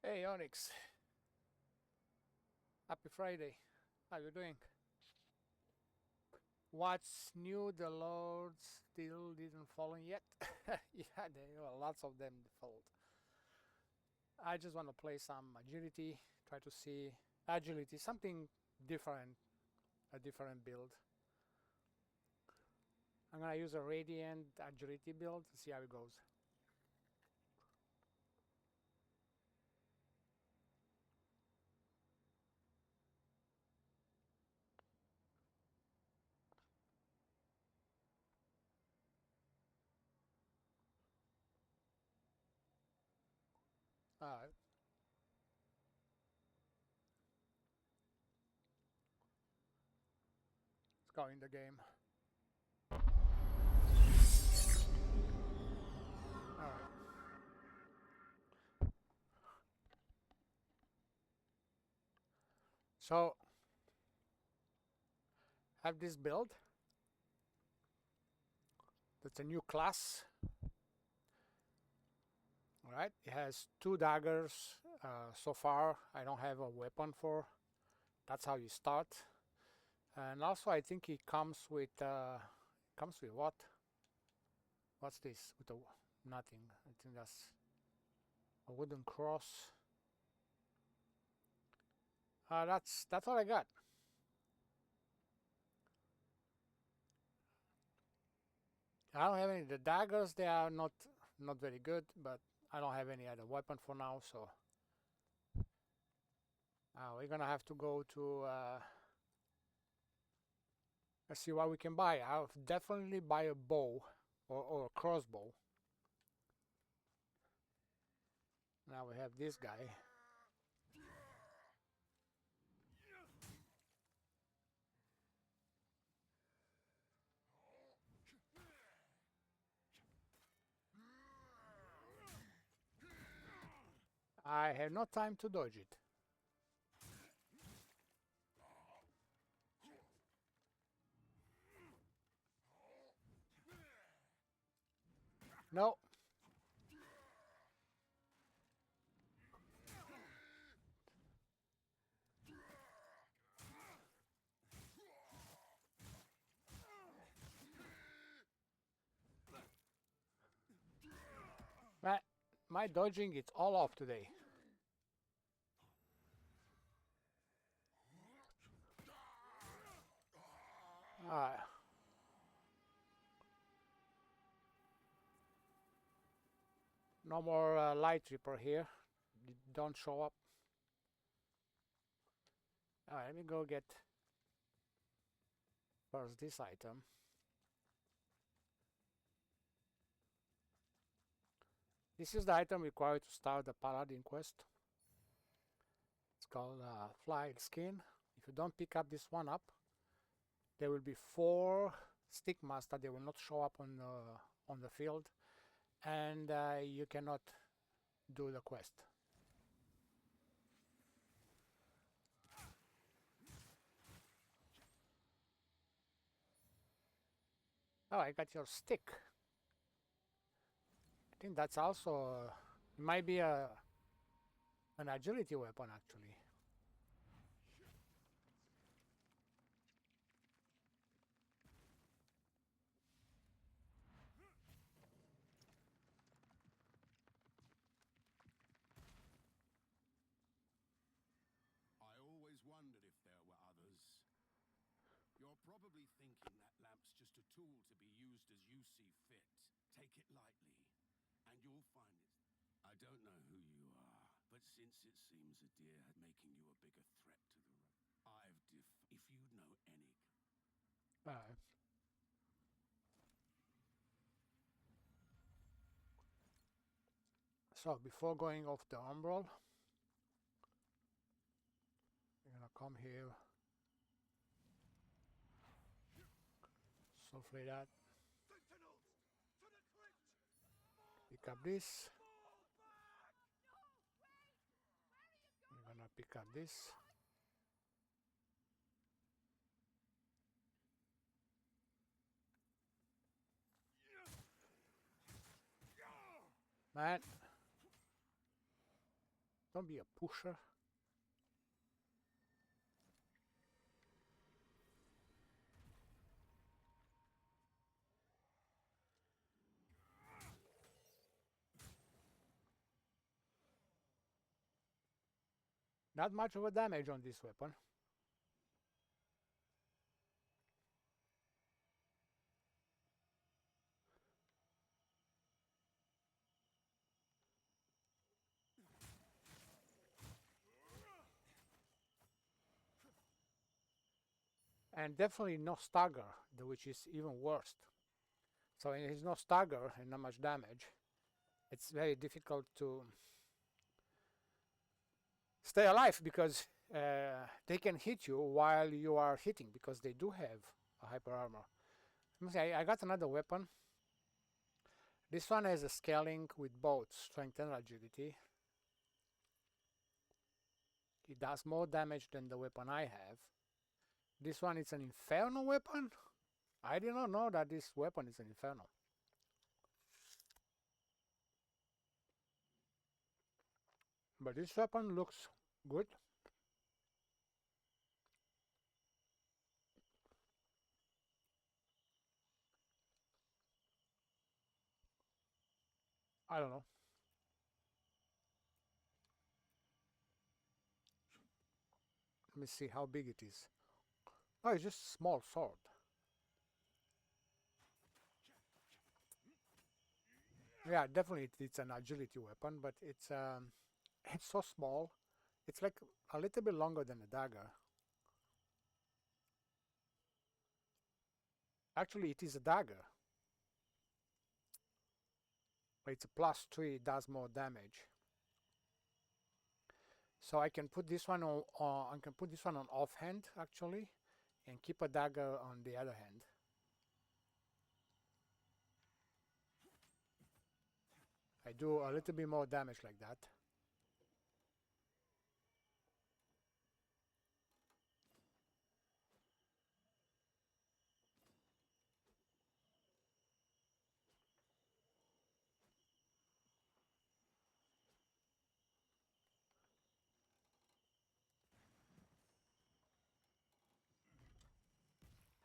Hey Onyx, happy Friday. How you doing? What's new? The Lord still didn't fall yet. Yeah, there are lots of them default. I just want to play some agility, try to see agility, something different, a different build. I'm gonna use a Radiant agility build to see how it goes. Alright, let's go in the game. Alright. So, have this build. That's a new class. Alright, it has 2 daggers. So far, I don't have a weapon for. That's how you start. And also, I think it comes with what? What's this? With a nothing. I think that's a wooden cross. That's all I got. I don't have any. The daggers, they are not very good, but I don't have any other weapon for now, so we're gonna have to go to let's see what we can buy. I'll definitely buy a bow or a crossbow. Now we have this guy. I have no time to dodge it. No. My dodging, it's all off today. No more light reaper here. Don't show up. Alright, let me go get first this item. This is the item required to start the Paladin quest. It's called Fly Skin. If you don't pick up this one up, there will be 4 stigmas that they will not show up on the field, and you cannot do the quest. Oh, I got your stick. I think that's also it might be an agility weapon actually. I always wondered if there were others. You're probably thinking that lamp's just a tool to be used as you see fit. Take it lightly, and you'll find it. I don't know who you are, but since it seems Adir had making you a bigger threat to the if you know any. So before going off the umbral, we're gonna come here, sulfate that, pick up this, we're gonna pick up this, man, Don't be a pusher. Not much of a damage on this weapon. And definitely no stagger, which is even worse. So when there's no stagger and not much damage, it's very difficult to stay alive, because they can hit you while you are hitting, because they do have a hyper armor. Let me see, I got another weapon. This one has a scaling with both strength and agility. It does more damage than the weapon I have. This one is an Inferno weapon. I did not know that this weapon is an Inferno. But this weapon looks good. I don't know. Let me see how big it is. Oh, it's just a small sword. Yeah, definitely it's an agility weapon, but it's so small. It's like a little bit longer than a dagger. Actually, it is a dagger. But it's a +3, it does more damage. So I can put this one on offhand actually, and keep a dagger on the other hand. I do a little bit more damage like that.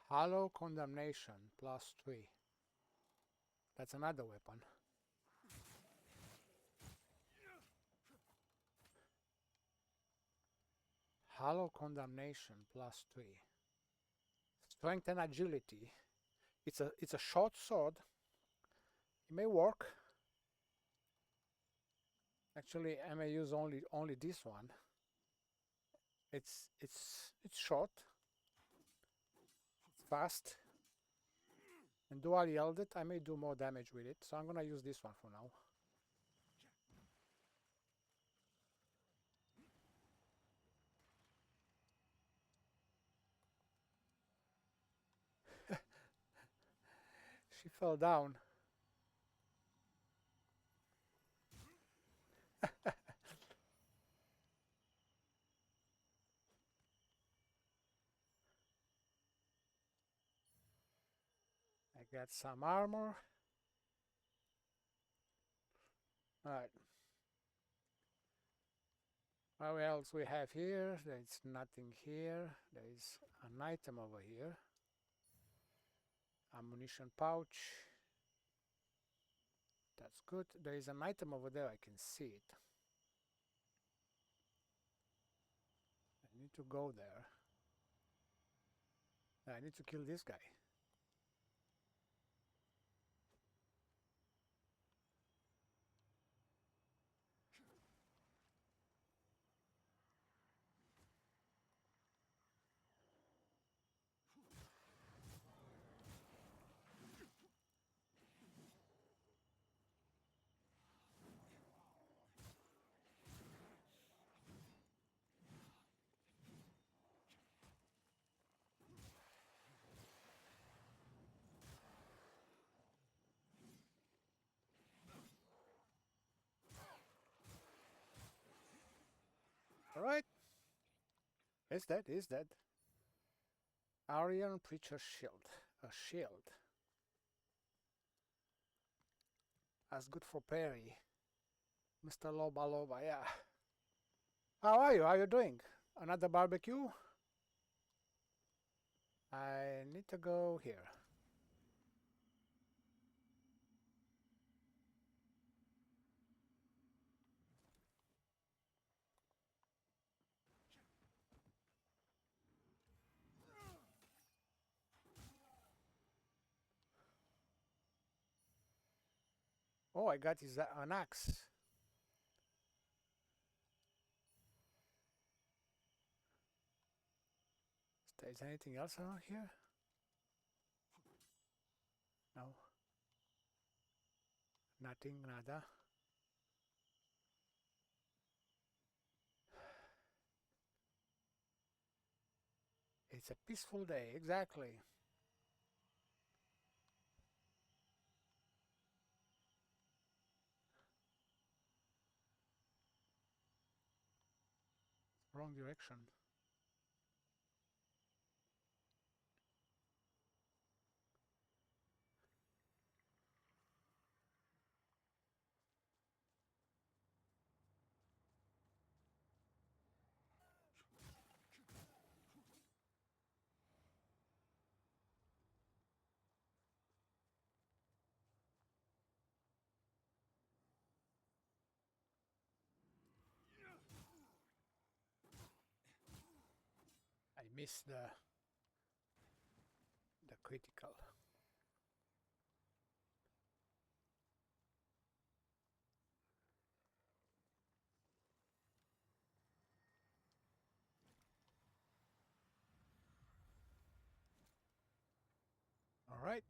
Hollow Condemnation +3. That's another weapon. Hollow Condemnation +3. Strength and agility. It's a short sword. It may work. Actually, I may use only this one. It's short. It's fast. And dual wielded, I may do more damage with it, so I'm gonna use this one for now. She fell down. I got some armor. Alright. What else we have here? There's nothing here. There is an item over here. Ammunition pouch. That's good. There is an item over there. I can see it. I need to go there. I need to kill this guy. Alright. Is that? Aryan Preacher Shield. A shield. That's good for parry. Mr. Loba Loba, yeah. How are you? How are you doing? Another barbecue? I need to go here. Oh, I got his an axe. Is there anything else around here? No. Nothing, nada. It's a peaceful day, exactly. Wrong direction. I missed the critical. All right.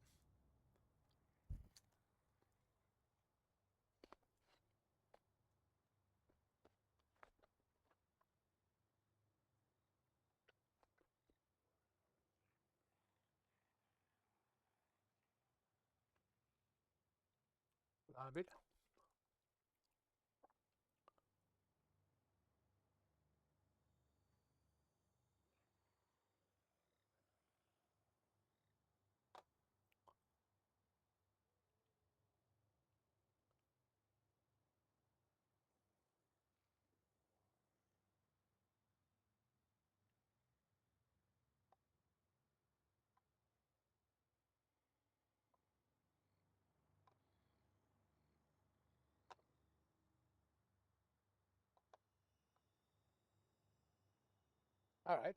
A bit. All right.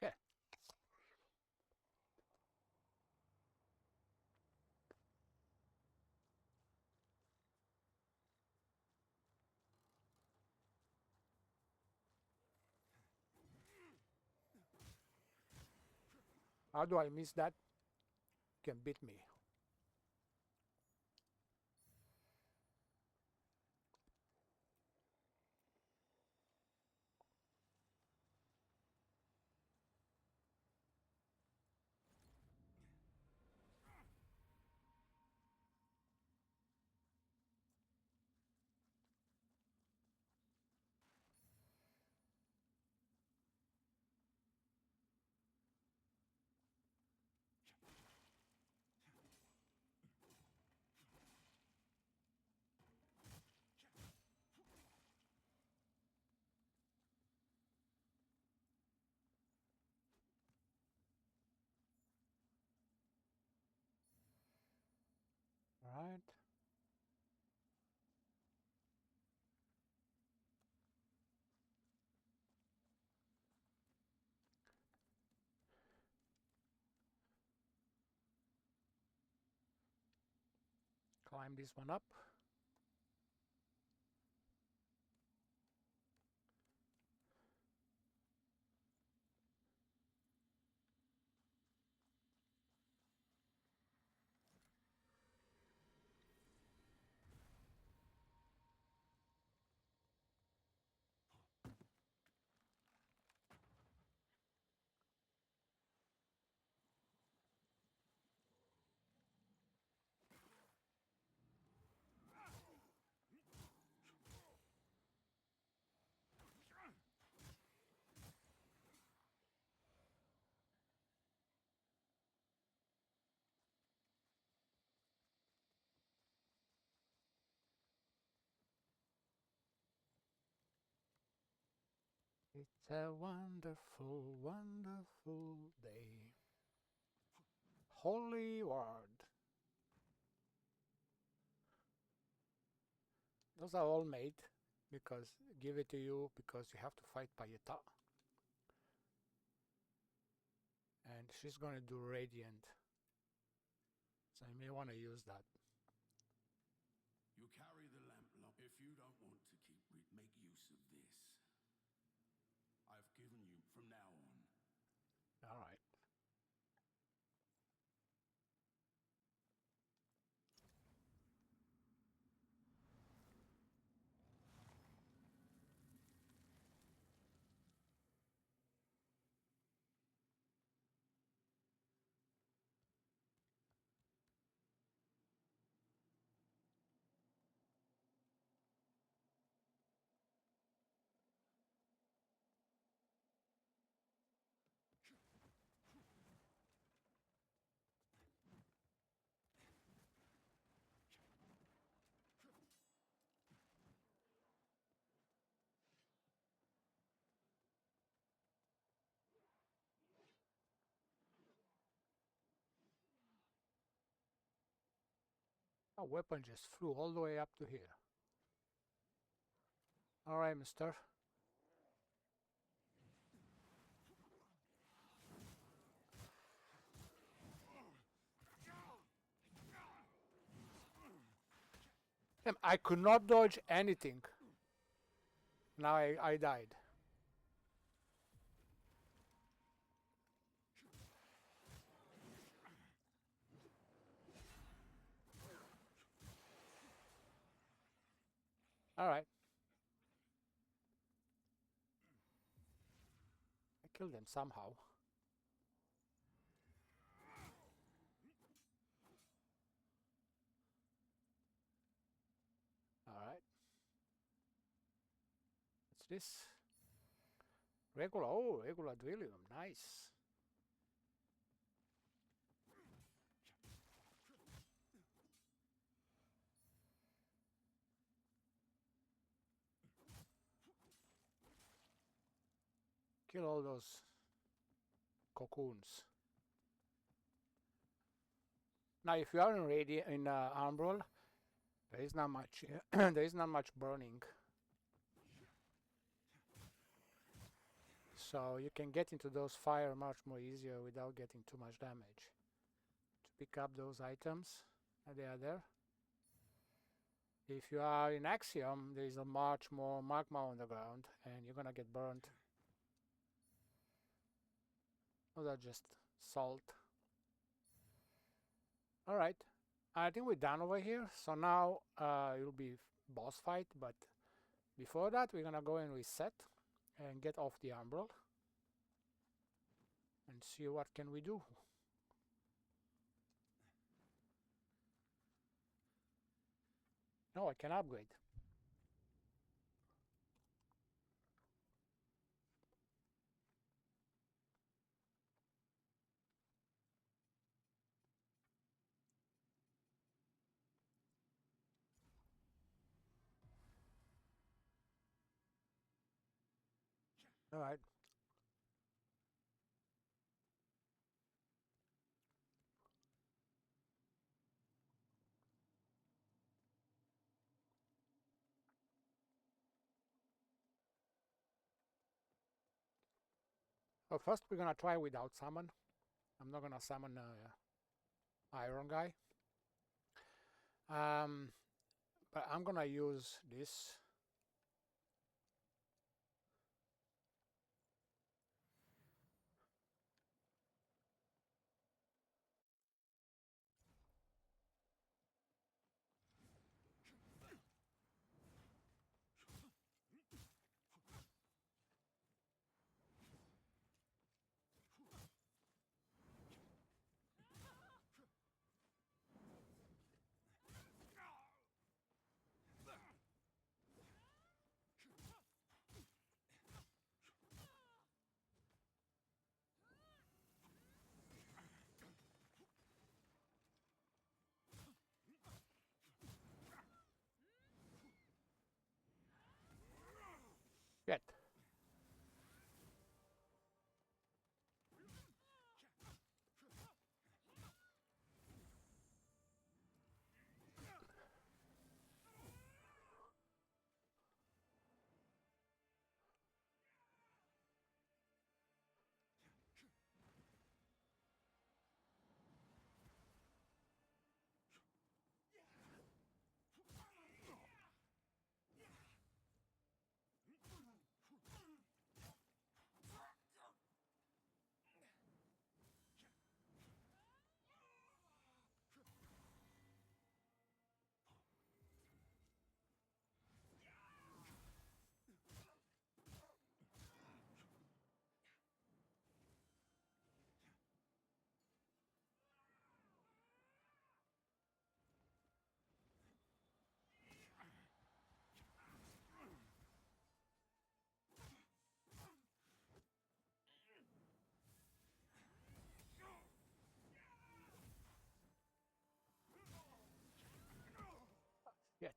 Okay. How do I miss that? Can beat me. All right. Climb this one up. It's a wonderful, wonderful day. Holy word. Those are all made because give it to you because you have to fight Payeta. And she's gonna do radiant. So you may want to use that. You carry the lamp long. If you don't want to make use of this, I've given you from now on. All right. Our weapon just flew all the way up to here. All right, mister. I could not dodge anything. Now I died. All right. I killed them somehow. All right. What's this? Regular. Oh, regular Dwellium. Nice. Kill all those cocoons. Now, if you are in Umbral, there is not much. There is not much burning, so you can get into those fire much more easier without getting too much damage. To pick up those items, they are there. If you are in Axiom, there is a much more magma on the ground, and you're gonna get burned. Those are just salt. All right, I think we're done over here. So now it'll be boss fight, but before that, we're gonna go and reset and get off the Umbral and see what can we do. No, I can upgrade. All right. Well, first we're gonna try without summon. I'm not gonna summon Iron Guy. But I'm gonna use this. Yet.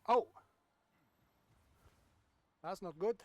Oh! That's not good.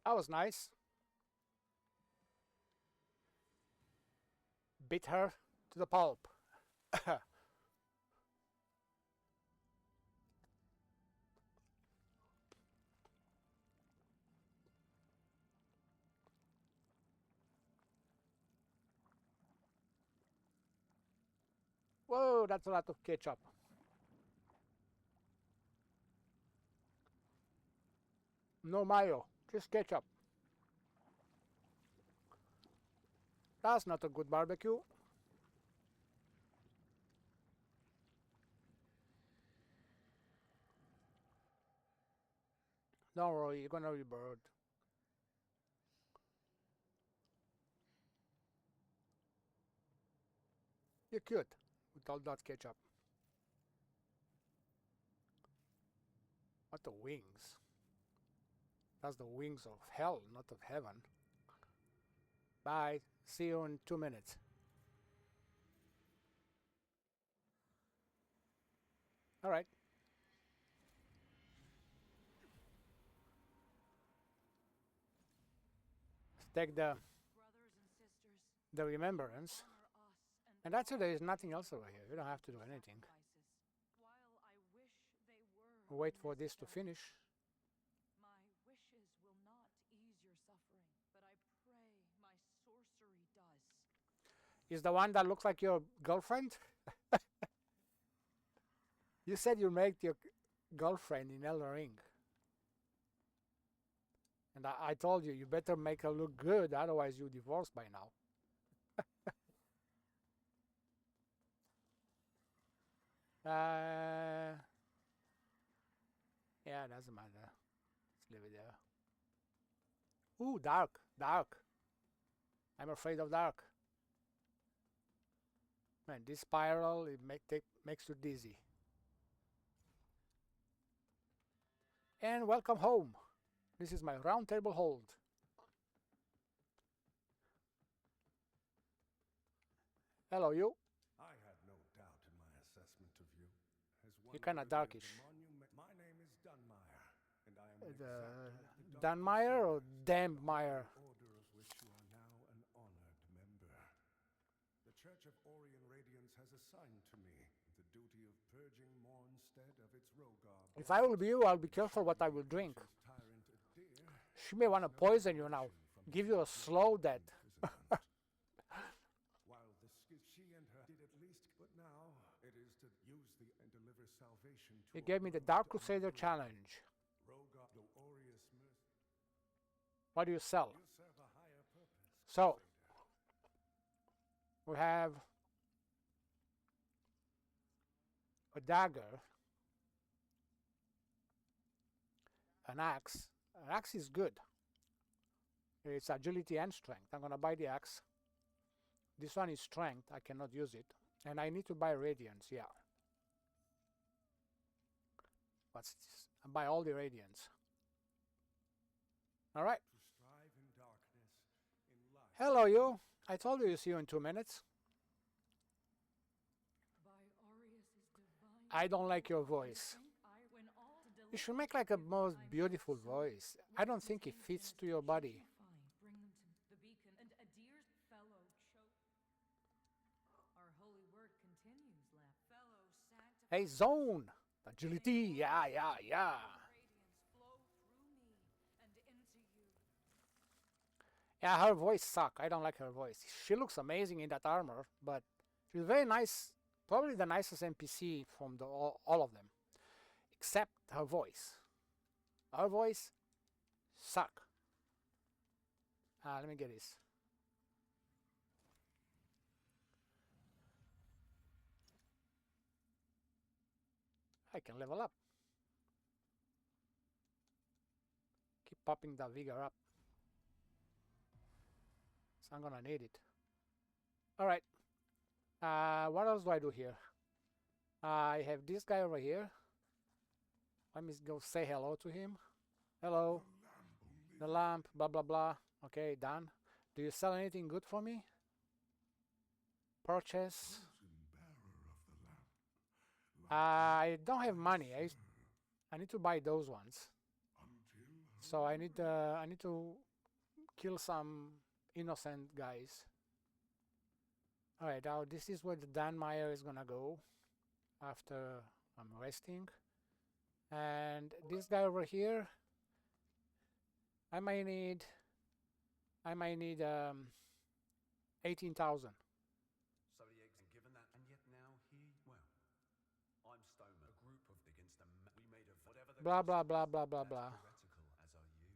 That was nice. Beat her to the pulp. Whoa, that's a lot of ketchup. No mayo, just ketchup. That's not a good barbecue. Don't worry, you're gonna be burned. You're cute with all that ketchup. What the wings? That's the wings of hell, not of heaven. Bye. See you in 2 minutes. All right. Let's take the remembrance. And that's it. There is nothing else over here. You don't have to do anything. Wait for this to finish. My wishes will not ease your suffering, but I pray my sorcery does. Is the one that looks like your girlfriend? You said you make your girlfriend in Elden Ring. And I told you, you better make her look good, otherwise you divorce by now. Yeah, doesn't matter. Let's leave it there. Ooh, dark, dark. I'm afraid of dark. Man, this spiral, it makes you dizzy. And welcome home. This is my round table hold. Hello, you. I had no doubt in my assessment of you. As one You're kind of worthy darkish. the monument, my name is Dunmire, and I am The Dunmire or Dampmire? order of which you are now an honored member. The Church of Orien Radiance has assigned to me the duty of purging Mornstead of its Rogar. If I will be you, I'll be careful what I will drink. Tyrant Adir She may want to poison you now. Give you a slow death. While she and her did at least, but now it is to use the and deliver salvation to. He gave me the Dark Crusader challenge. Rogar, the Aureus mercy. What do you sell? You serve a higher purpose. So, we have a dagger, an axe. An axe is good. It's agility and strength. I'm gonna buy the axe. This one is strength. I cannot use it. And I need to buy radiance, yeah. What's this? I buy all the radiance. Alright. To strive in darkness, in light. Hello, you. I told you see you in 2 minutes. By Aureus's divine I don't like your voice. when all to You should make like a most beautiful voice. I don't think it fits to your body. bring them to the beacon and Adir's fellow choke. Our holy word continues, fellow sanctified. Hey, zone! Agility, yeah. Radiance flow through me and into you. Yeah, her voice suck. I don't like her voice. She looks amazing in that armor, but she's very nice. Probably the nicest NPC from all of them, except her voice. Her voice suck. Let me get this. I can level up. Keep popping the vigor up. So I'm gonna need it. Alright. What else do I do here? I have this guy over here. Let me go say hello to him. Hello. The lamp, blah blah blah. Okay, done. Do you sell anything good for me? Purchase. I don't have money. I need to buy those ones. So I need to kill some innocent guys. Alright, now this is where the Dan Meyer is gonna go after I'm resting. And this guy over here, I might need 18,000. So the given that, and yet now I'm Stoner, a group of against we made of whatever the Blah blah blah blah blah blah. theoretical as are you.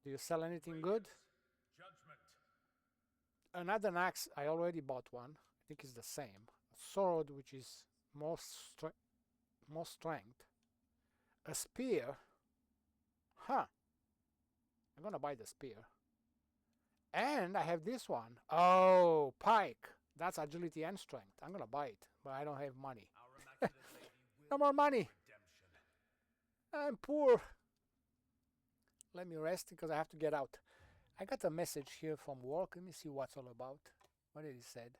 Do you sell anything good? Judgment. Another axe, I already bought one. I think it's the same. A sword, which is more strength. A spear. Huh. I'm gonna buy the spear. And I have this one. Oh, pike. That's agility and strength. I'm gonna buy it, but I don't have money. Our immaculate lady will No more money. redemption. I'm poor. Let me rest because I have to get out. I got a message here from work. Let me see what's all about. What did he said?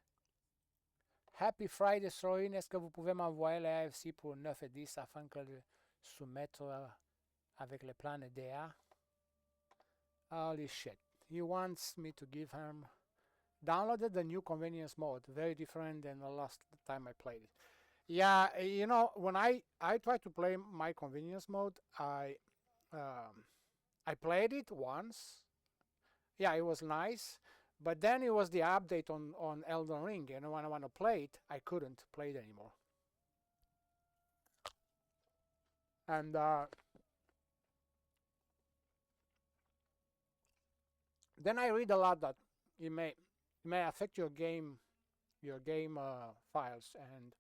Happy Friday, Sorin. Est-ce que vous pouvez m'envoyer la AFC pour 9 et 10 afin que le soumettre avec le plan DA? Holy shit. He wants me to give him... Downloaded the new convenience mode. Very different than the last time I played it. Yeah, you know, when I try to play my convenience mode, I played it once. Yeah, it was nice. But then it was the update on Elden Ring, and when I want to play it, I couldn't play it anymore. And then I read a lot that it may affect your game files, and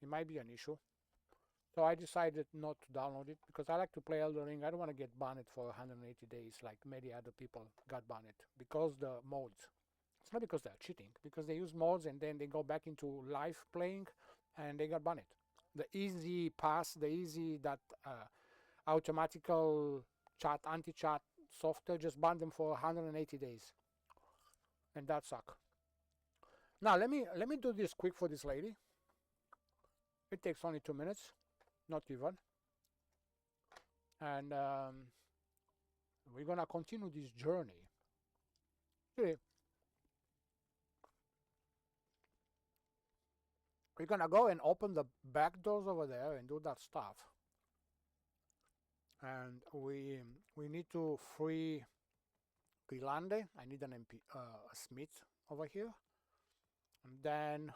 it might be an issue. So I decided not to download it because I like to play Elden Ring. I don't want to get banned for 180 days like many other people got banned because the modes. It's not because they're cheating, because they use mods and then they go back into live playing and they got banned. The easy pass, the easy that automatical chat, anti-chat software just banned them for 180 days. And that suck. Now let me do this quick for this lady. It takes only 2 minutes, not even. And we're gonna continue this journey. Okay. We're gonna go and open the back doors over there and do that stuff. And we need to free Guilande. I need a smith over here. And then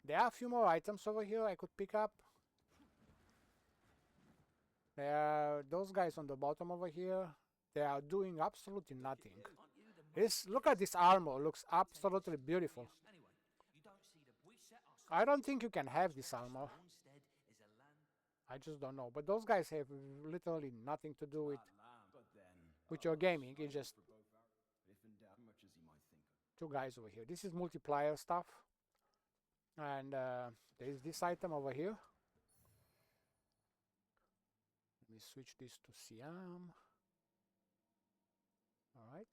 there are a few more items over here I could pick up. There are those guys on the bottom over here. They are doing absolutely nothing. Look at this armor. It looks absolutely beautiful. I don't think you can have this armor. I just don't know. But those guys have literally nothing to do with your gaming. It's just two guys over here. This is multiplayer stuff. And there's this item over here. Let me switch this to Siam. Alright.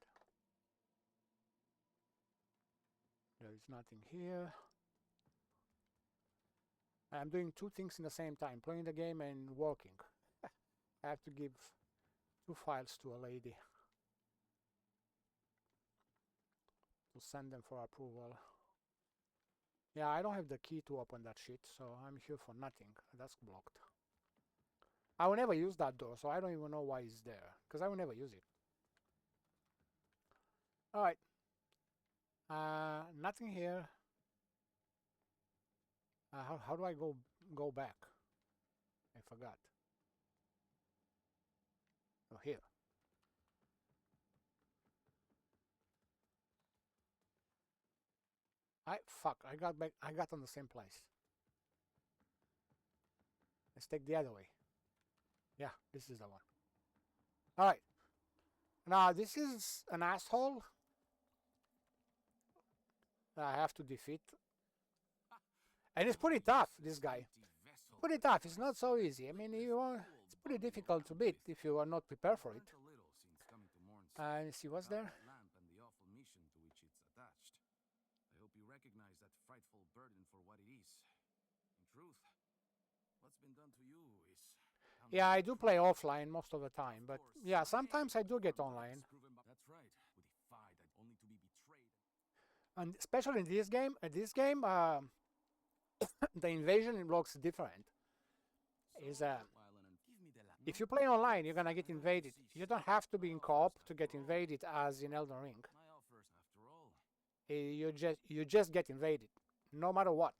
There is nothing here. I'm doing two things in the same time, playing the game and working. I have to give 2 files to a lady to send them for approval. Yeah, I don't have the key to open that shit, so I'm here for nothing. That's blocked. I will never use that door, so I don't even know why it's there, because I will never use it. Alright. Nothing here. How do I go back? I forgot. Oh, here. Fuck, I got back. I got on the same place. Let's take the other way. Yeah, this is the one. Alright. Now, this is an asshole that I have to defeat. And it's pretty tough, this guy. Pretty tough. It's not so easy. I mean, it's pretty difficult to beat if you are not prepared for it. See what's there? I hope you recognize that frightful burden for what it is. In truth, what's been done to you is... Yeah, I do play offline most of the time, but yeah, sometimes I do get online. That's right. We defied only to be betrayed. And especially in this game, the invasion looks different. If you play online, you're gonna get invaded. You don't have to be in co-op to get invaded as in Elden Ring. My offers, after all. You just get invaded, no matter what.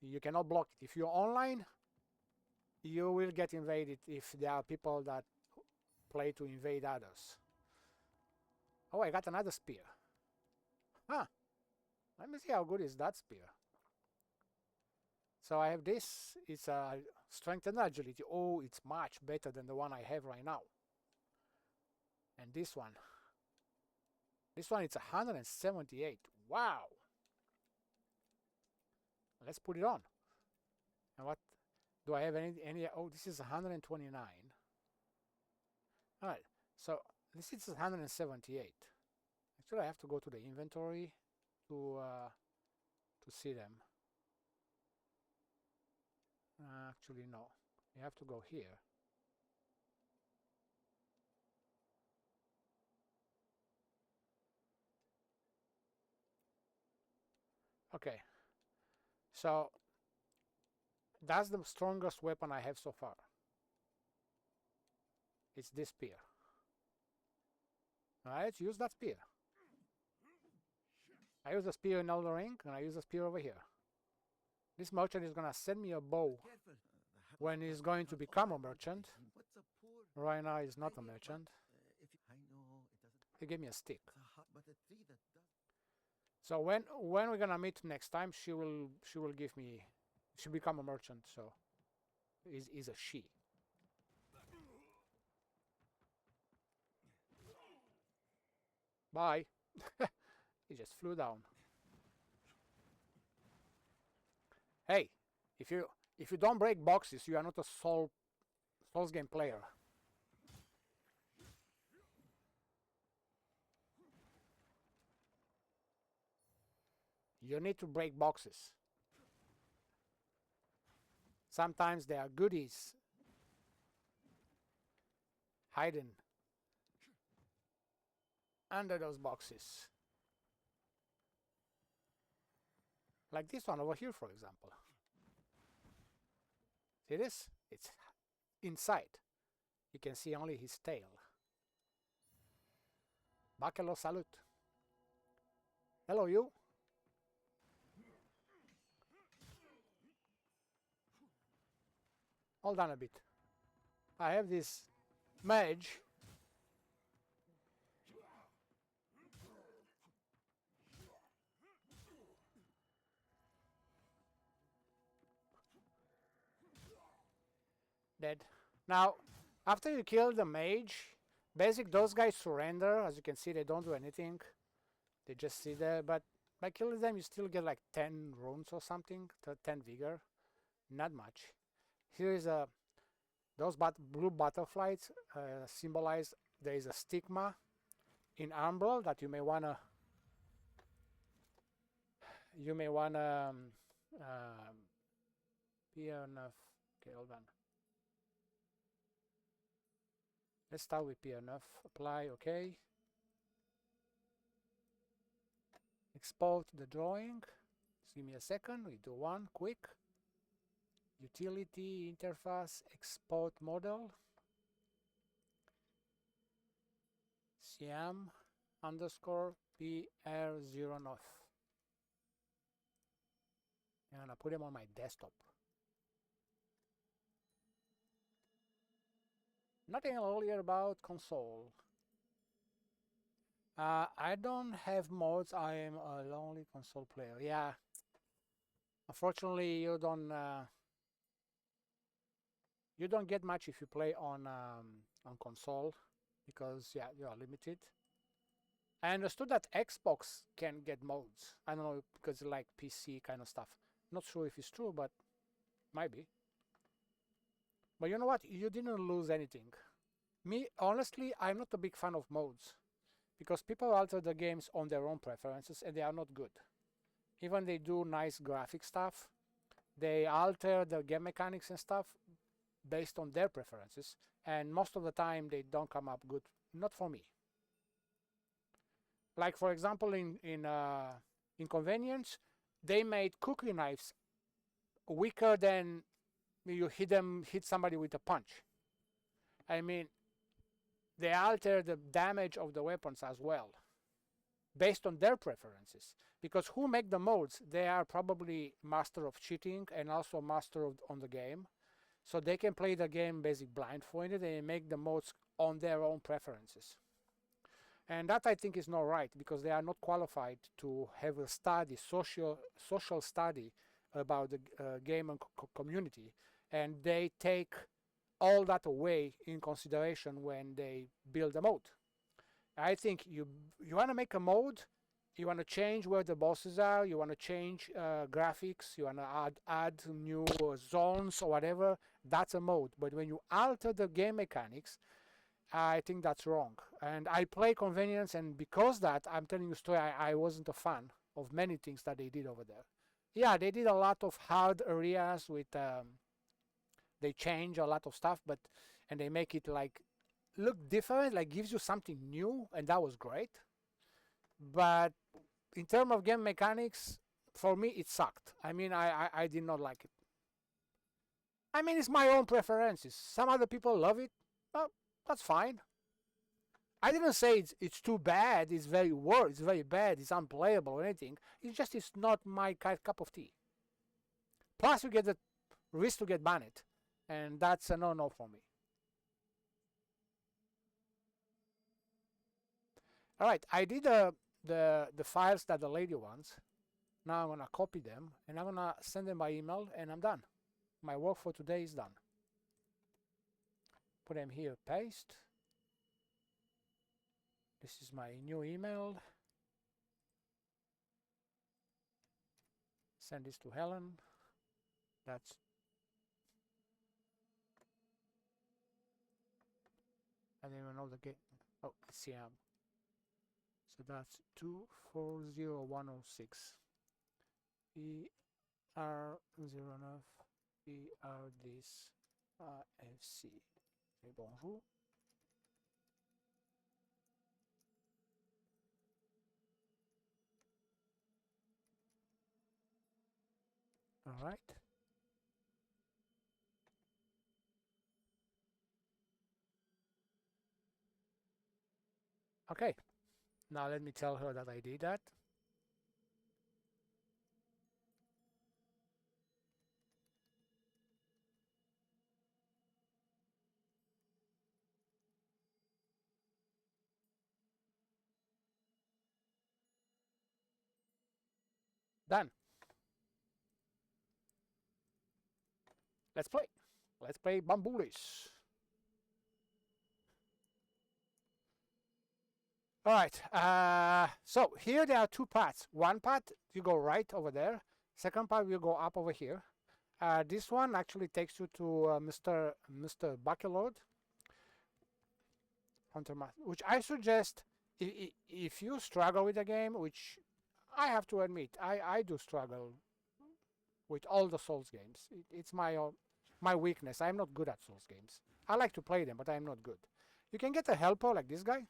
You cannot block it. If you're online, you will get invaded if there are people that play to invade others. Oh, I got another spear. Huh. Let me see how good is that spear. So I have this. It's a strength and agility. Oh, it's much better than the one I have right now. And this one. This one, it's 178. Wow. Let's put it on. And what do I have any? Oh, this is 129. All right. So this is 178. Actually, I have to go to the inventory to see them. Actually, no. You have to go here. Okay. So that's the strongest weapon I have so far. It's this spear. Alright, use that spear. I use a spear in Elden Ring, and I use a spear over here. This merchant is gonna send me a bow when he's going to become a merchant. Right now he's not a merchant. He gave me a stick. So when we're gonna meet next time, she will give me, she'll become a merchant. So is a she. Bye. He just flew down. Hey, if you don't break boxes, you are not a Souls game player. You need to break boxes. Sometimes there are goodies hidden under those boxes. Like this one over here, for example. See this? It's inside. You can see only his tail. Bakelo salute. Hello, you. Hold on a bit. I have this mage. Dead. Now, after you kill the mage, those guys surrender. As you can see, they don't do anything. They just sit there. But by killing them, you still get like 10 runes or something, 10 vigor. Not much. Here is those blue butterflies symbolize there is a stigma in Umbral that you may wanna be enough. Okay, hold on. Let's start with enough. Apply, okay. Export the drawing. Just give me a second. We do one quick. utility interface export model Siam underscore PR09. And I put them on my desktop. Nothing earlier about console. I don't have mods. I am a lonely console player. Yeah. Unfortunately, you don't get much if you play on console, because yeah, you are limited. I understood that Xbox can get modes. I don't know, because like PC kind of stuff. Not sure if it's true, but might be. But you know what? You didn't lose anything. Me, honestly, I'm not a big fan of modes, because people alter the games on their own preferences and they are not good. Even they do nice graphic stuff, they alter the game mechanics and stuff based on their preferences, and most of the time they don't come up good. Not for me. Like for example, in Convenience, they made cookie knives weaker than you hit somebody with a punch. I mean, they alter the damage of the weapons as well, based on their preferences. Because who make the modes, they are probably master of cheating and also master on the game. So they can play the game basically blindfolded and make the modes on their own preferences. And that I think is not right, because they are not qualified to have a study, social study about the game and community. And they take all that away in consideration when they build a mode. I think you want to make a mode, you want to change where the bosses are, you want to change graphics, you want to add new zones or whatever, that's a mode. But when you alter the game mechanics, I think that's wrong. And I play Convenience, and because that, I'm telling you a story, I wasn't a fan of many things that they did over there. Yeah, they did a lot of hard areas with, they change a lot of stuff, and they make it like look different, like gives you something new, and that was great. But in terms of game mechanics, for me it sucked. I mean, I did not like it. I mean, it's my own preferences. Some other people love it. Well, that's fine. I didn't say it's too bad, it's very worse, it's very bad, it's unplayable or anything. It's not my cup of tea. Plus you get the risk to get banned, and that's a no-no for me. All right, I did the files that the lady wants. Now I'm gonna copy them and I'm gonna send them by email, and I'm done. My work for today is done. Put them here, paste. This is my new email. Send this to Helen. That's I don't even know the gate. Oh, Siam. So that's 240106. ER09 ER10 AFC. Et bonjour. All right. Okay. Now let me tell her that I did that. Done. Let's play. Let's play Bambulis. All right. So here there are two paths. One path, you go right over there. Second part, you go up over here. This one actually takes you to Mr. Buckelord, Hunter Master, which I suggest if you struggle with the game, which I have to admit, I do struggle with all the Souls games. It's my weakness. I'm not good at Souls games. I like to play them, but I'm not good. You can get a helper like this guy.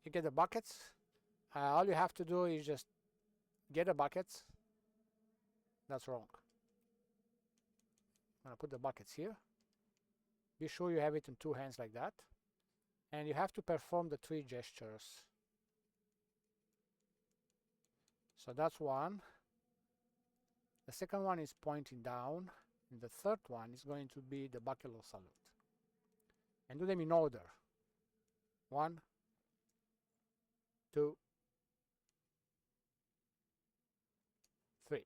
You get the buckets. All you have to do is just get the buckets, That's wrong. I'm gonna put the buckets here. Be sure you have it in 2 hands like that. And you have to perform the 3 gestures. So that's one. The second one is pointing down. And the third one is going to be the buccal salute. And do them in order. 1, 2, 3.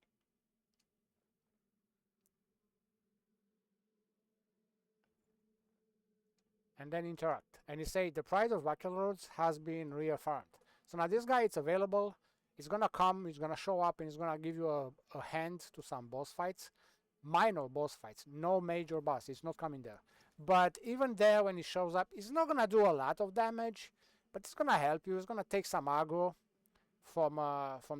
And then interact. And you say the Pride of Baccalaureates has been reaffirmed. So now this guy, it's available. He's gonna come, he's gonna show up, and he's gonna give you a hand to some boss fights. Minor boss fights, no major boss. He's not coming there. But even there, when he shows up, he's not gonna do a lot of damage, but it's gonna help you. It's gonna take some aggro from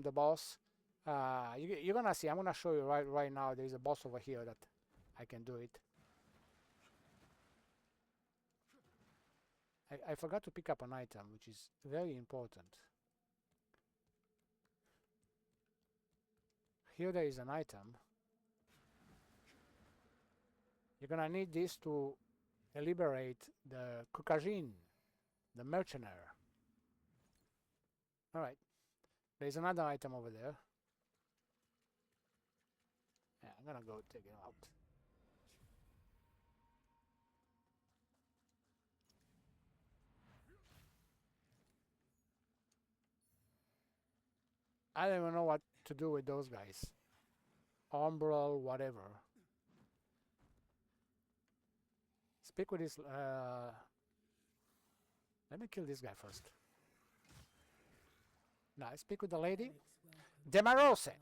the boss. You're gonna see. I'm gonna show you right now. There's a boss over here that I can do it. I forgot to pick up an item, which is very important. Here there is an item. You're gonna need this to liberate the Kokajin, the mercenary. Alright. There's another item over there. Yeah, I'm gonna go take it out. I don't even know what to do with those guys. Umbral, whatever. Speak with this. Let me kill this guy first. Now, speak with the lady. Demarose.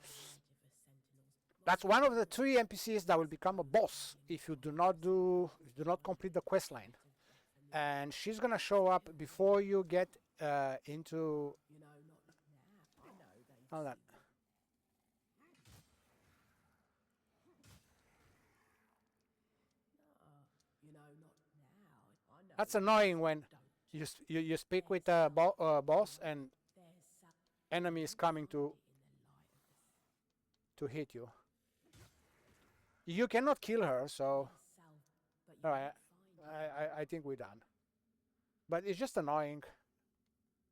That's one of the 3 NPCs that will become a boss if you do not complete the quest line. And she's gonna show up before you get into. Hold on. That's annoying when you speak with a boss and enemy is coming to hit you. You cannot kill her, so alright, I think we're done. But it's just annoying.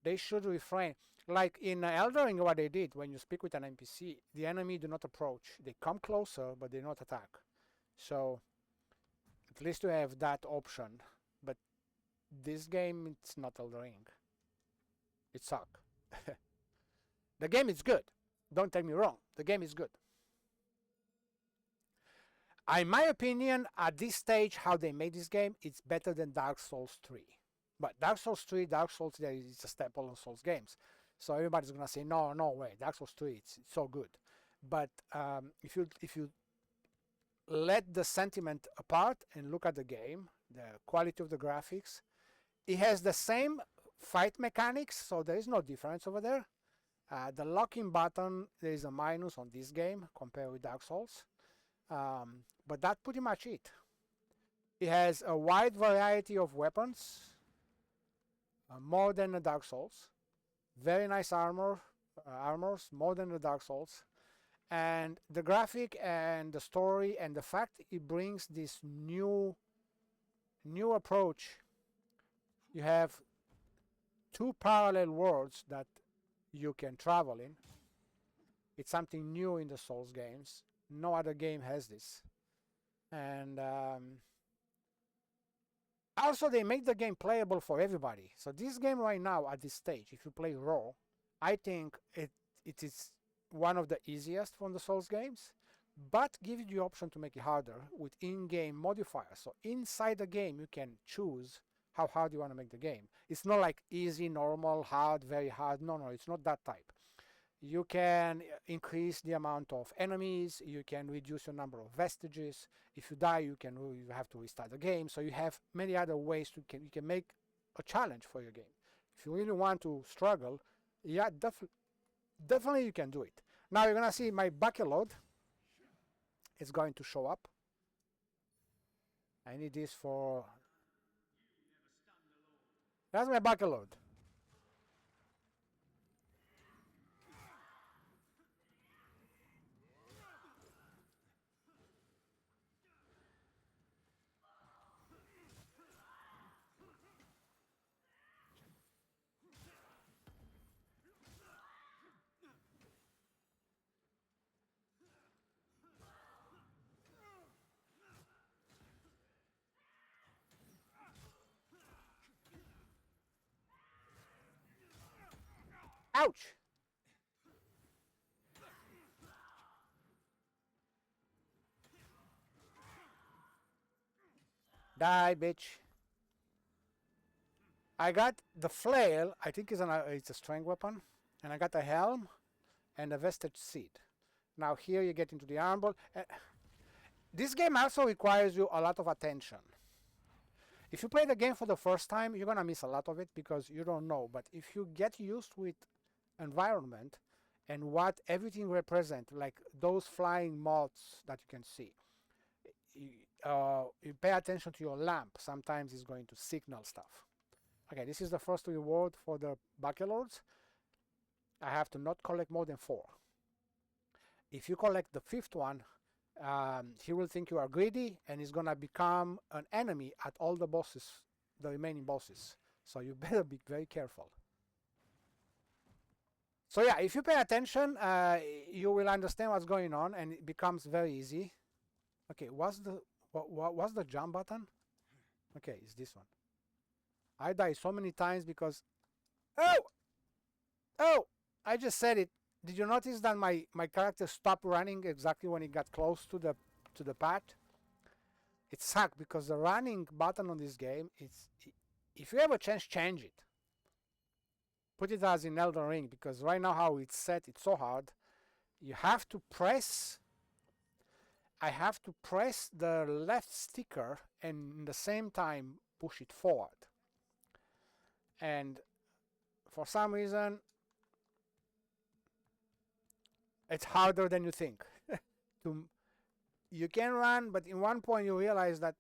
They should refrain. Like in Elden Ring, what they did, when you speak with an NPC, the enemy do not approach. They come closer, but they not attack. So at least you have that option. But this game, it's not Elden Ring. It sucks. The game is good. Don't take me wrong. The game is good. In my opinion, at this stage, how they made this game, it's better than Dark Souls 3. But Dark Souls 3, Dark Souls, there is a staple of Souls games. So everybody's gonna say, no way, Dark Souls 3, it's so good. But if you let the sentiment apart and look at the game, the quality of the graphics, it has the same fight mechanics, so there is no difference over there. The locking button, there is a minus on this game compared with Dark Souls. But that's pretty much it. It has a wide variety of weapons, more than the Dark Souls. Very nice armors, more than the Dark Souls. And the graphic and the story and the fact it brings this new approach. You have 2 parallel worlds that you can travel in. It's something new in the Souls games. No other game has this. And also they make the game playable for everybody. So this game right now at this stage, if you play raw, I think it is one of the easiest from the Souls games, but give you the option to make it harder with in-game modifiers. So inside the game you can choose how hard you want to make the game. It's not like easy, normal, hard, very hard. No, it's not that type. You can increase the amount of enemies, you can reduce the number of vestiges. If you die, you have to restart the game. So you have many other ways you can make a challenge for your game. If you really want to struggle, yeah, definitely you can do it. Now you're gonna see my bucket load is going to show up. I need this for. That's my bucket load. Ouch! Die, bitch. I got the flail. I think it's a strength weapon. And I got a helm and a vestige seed. Now here you get into the armor. This game also requires you a lot of attention. If you play the game for the first time, you're gonna miss a lot of it because you don't know. But if you get used with environment and what everything represents, like those flying moths that you can see, you pay attention to your lamp. Sometimes it's going to signal stuff. Okay, this is the first reward for the Bachelors. I have to not collect more than 4. If you collect the 5th one, he will think you are greedy and he's gonna become an enemy at all the bosses, the remaining bosses. So you better be very careful. So yeah, if you pay attention, you will understand what's going on and it becomes very easy. Okay, what's the jump button? Okay, it's this one. I die so many times because... Oh! I just said it. Did you notice that my character stopped running exactly when it got close to the path? It sucked because the running button on this game, if you have a chance, change it. Put it as in Elden Ring, because right now how it's set, it's so hard. You have to press... I have to press the left sticker and at the same time push it forward. And for some reason, it's harder than you think. You can run, but in one point you realize that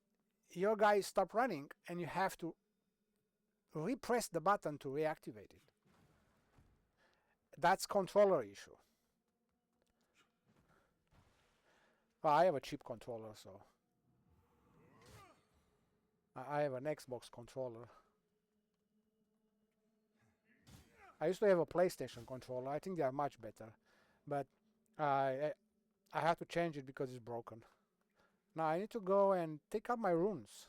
your guy stopped running and you have to repress the button to reactivate it. That's controller issue. Well, I have a cheap controller, so I have an Xbox controller. I used to have a PlayStation controller. I think they are much better, but I have to change it because it's broken. Now I need to go and take up my runes.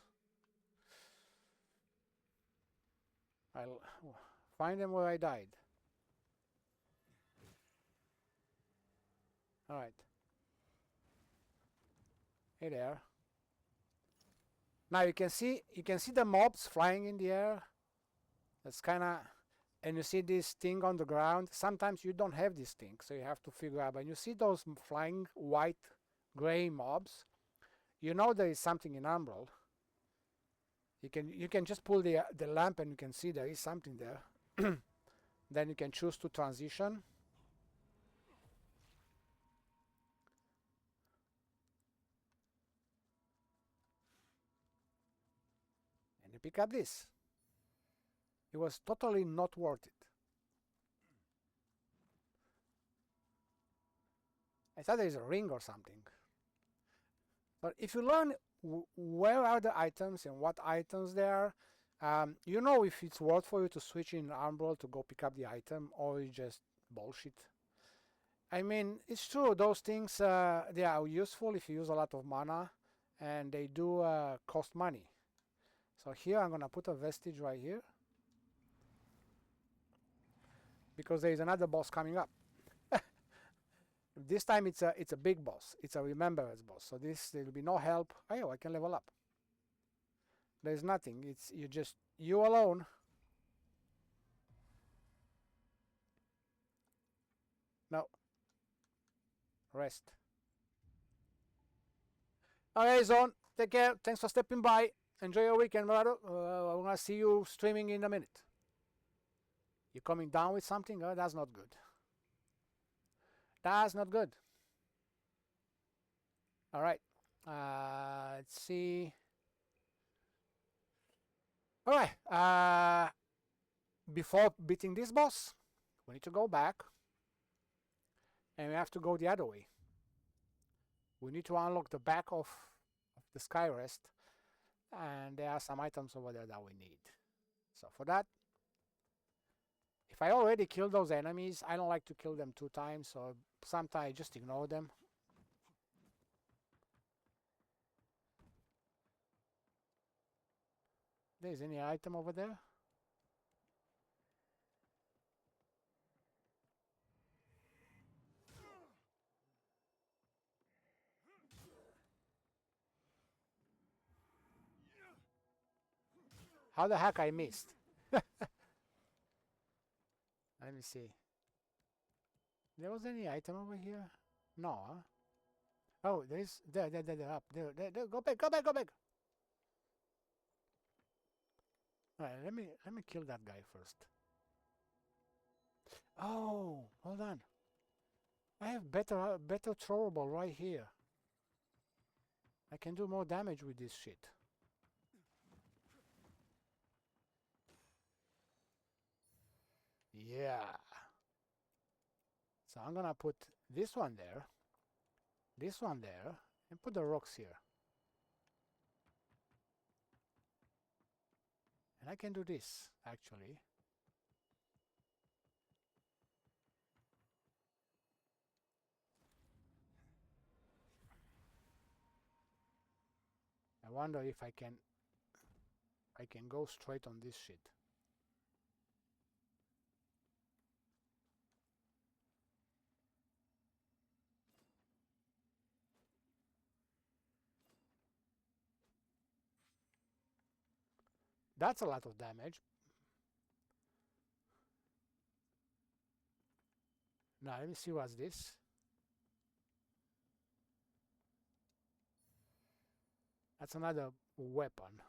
I'll find them where I died. Alright. Hey there. Now you can see the mobs flying in the air. That's kinda, and you see this thing on the ground. Sometimes you don't have this thing, so you have to figure out. And you see those flying white, gray mobs. You know there is something in Umbral. You can just pull the lamp and you can see there is something there. Then you can choose to transition. And you pick up this. It was totally not worth it. I thought there is a ring or something. But if you learn where are the items and what items there are, you know if it's worth for you to switch in Umbral to go pick up the item or it's just bullshit. I mean, it's true, those things, they are useful if you use a lot of mana, and they do cost money. So here I'm going to put a vestige right here, because there is another boss coming up. This time it's a big boss. It's a remembrance boss. So there will be no help. Oh, I can level up. There's nothing. It's you alone. No. Rest. Okay, Zone. Take care. Thanks for stepping by. Enjoy your weekend, brother. I'm gonna see you streaming in a minute. You coming down with something? Oh, that's not good. That's not good. All right. Let's see. All right. Before beating this boss, we need to go back. And we have to go the other way. We need to unlock the back of the Skyrest. And there are some items over there that we need. So for that, if I already killed those enemies, I don't like to kill them 2 times. So sometimes I just ignore them. There's any item over there? How the heck I missed? Let me see. There was any item over here? No, huh? Oh, there is. There, up. There. Go back, go back, go back. Alright, let me kill that guy first. Oh, hold on. I have better throwable right here. I can do more damage with this shit. Yeah. So I'm gonna put this one there, and put the rocks here. And I can do this, actually. I wonder if I can go straight on this shit. That's a lot of damage. Now let me see what's this. That's another weapon.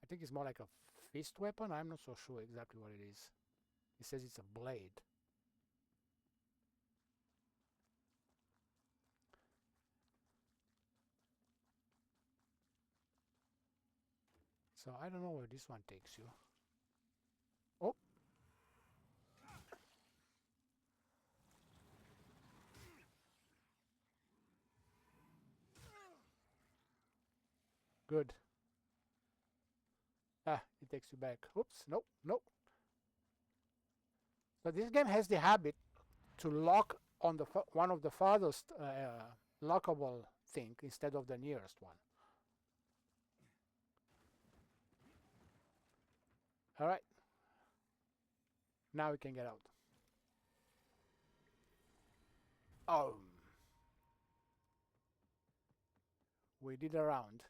I think it's more like a fist weapon. I'm not so sure exactly what it is. It says it's a blade. So I don't know where this one takes you. Oh! Good. Ah, it takes you back. Oops, nope, nope. So this game has the habit to lock on the one of the farthest lockable thing instead of the nearest one. All right. Now we can get out. Oh. We did a round.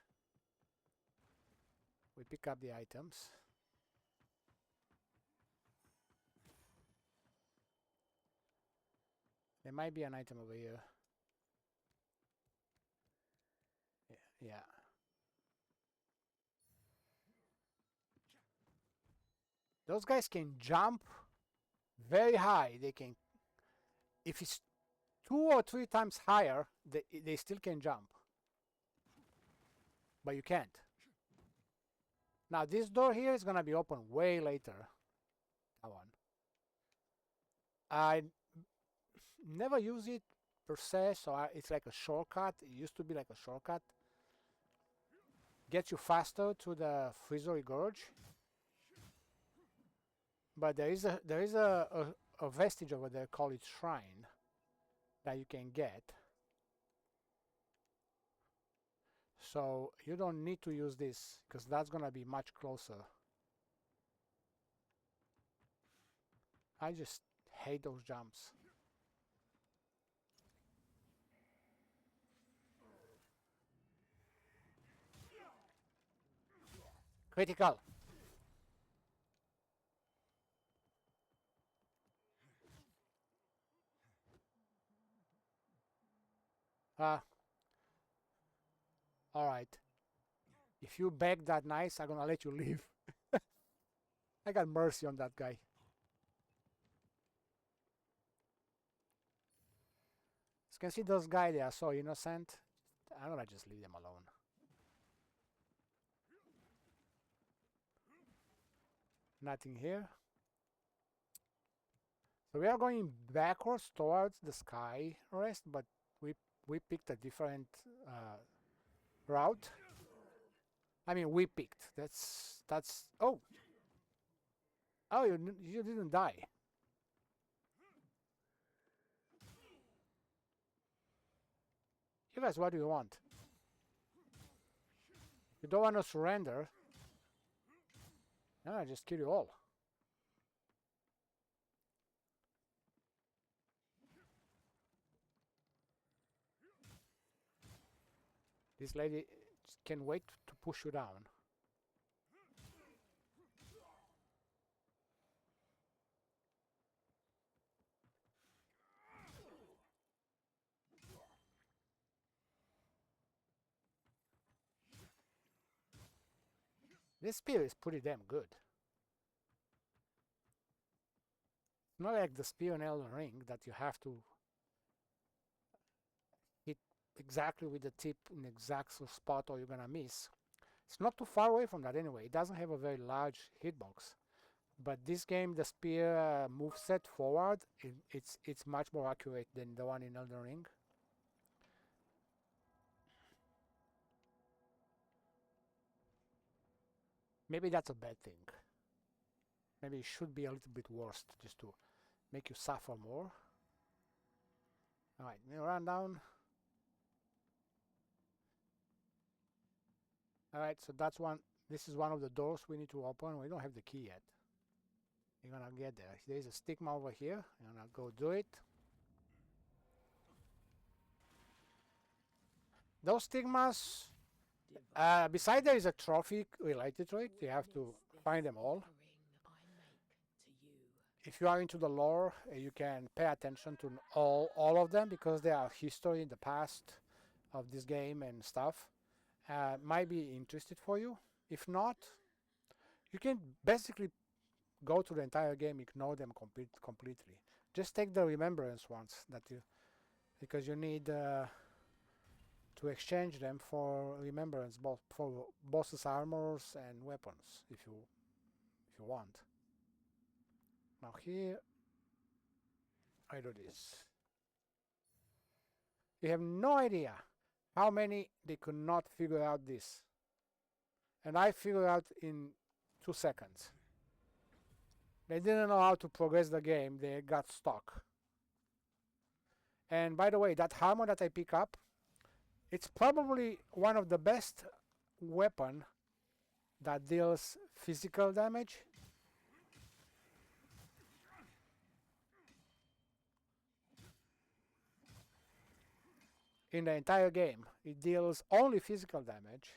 We pick up the items. There might be an item over here. Yeah. Those guys can jump very high. They can, if it's 2 or 3 times higher, they still can jump. But you can't. Now this door here is gonna be open way later. That one. I never use it per se, so it's like a shortcut. It used to be like a shortcut. Gets you faster to the Frizory Gorge. But there is a vestige over there called its shrine that you can get. So you don't need to use this because that's gonna be much closer. I just hate those jumps. Critical. Ah. Alright. If you beg that nice, I'm gonna let you leave. I got mercy on that guy. As you can see, those guys, they are so innocent. I'm gonna just leave them alone. Nothing here. So we are going backwards towards the sky rest, but we picked a different route. I mean, we picked. That's oh you didn't die. You guys, what do you want? You don't want to surrender? No, I just kill you all. This lady can wait to push you down. This spear is pretty damn good. It's not like the spear in Elden Ring that you have to hit exactly with the tip in the exact spot or you're gonna miss. It's not too far away from that anyway. It doesn't have a very large hitbox. But this game, the spear moveset forward, it's much more accurate than the one in Elden Ring. Maybe that's a bad thing. Maybe it should be a little bit worse just to make you suffer more. Alright, now run down. Alright, so that's one. This is one of the doors we need to open. We don't have the key yet. You're gonna get there. There's a stigma over here. You're gonna go do it. Those stigmas, beside there is a trophy related to it. You have to find them all. If you are into the lore, you can pay attention to all of them because they are history in the past of this game and stuff. Might be interested for you. If not, you can basically go to the entire game, ignore them completely. Just take the remembrance ones that you, because you need to exchange them for remembrance, both for bosses' armors and weapons, if you want. Now here, I do this. You have no idea how many they could not figure out this. And I figured out in 2 seconds. They didn't know how to progress the game, they got stuck. And by the way, that hammer that I pick up, it's probably one of the best weapon that deals physical damage. In the entire game, it deals only physical damage.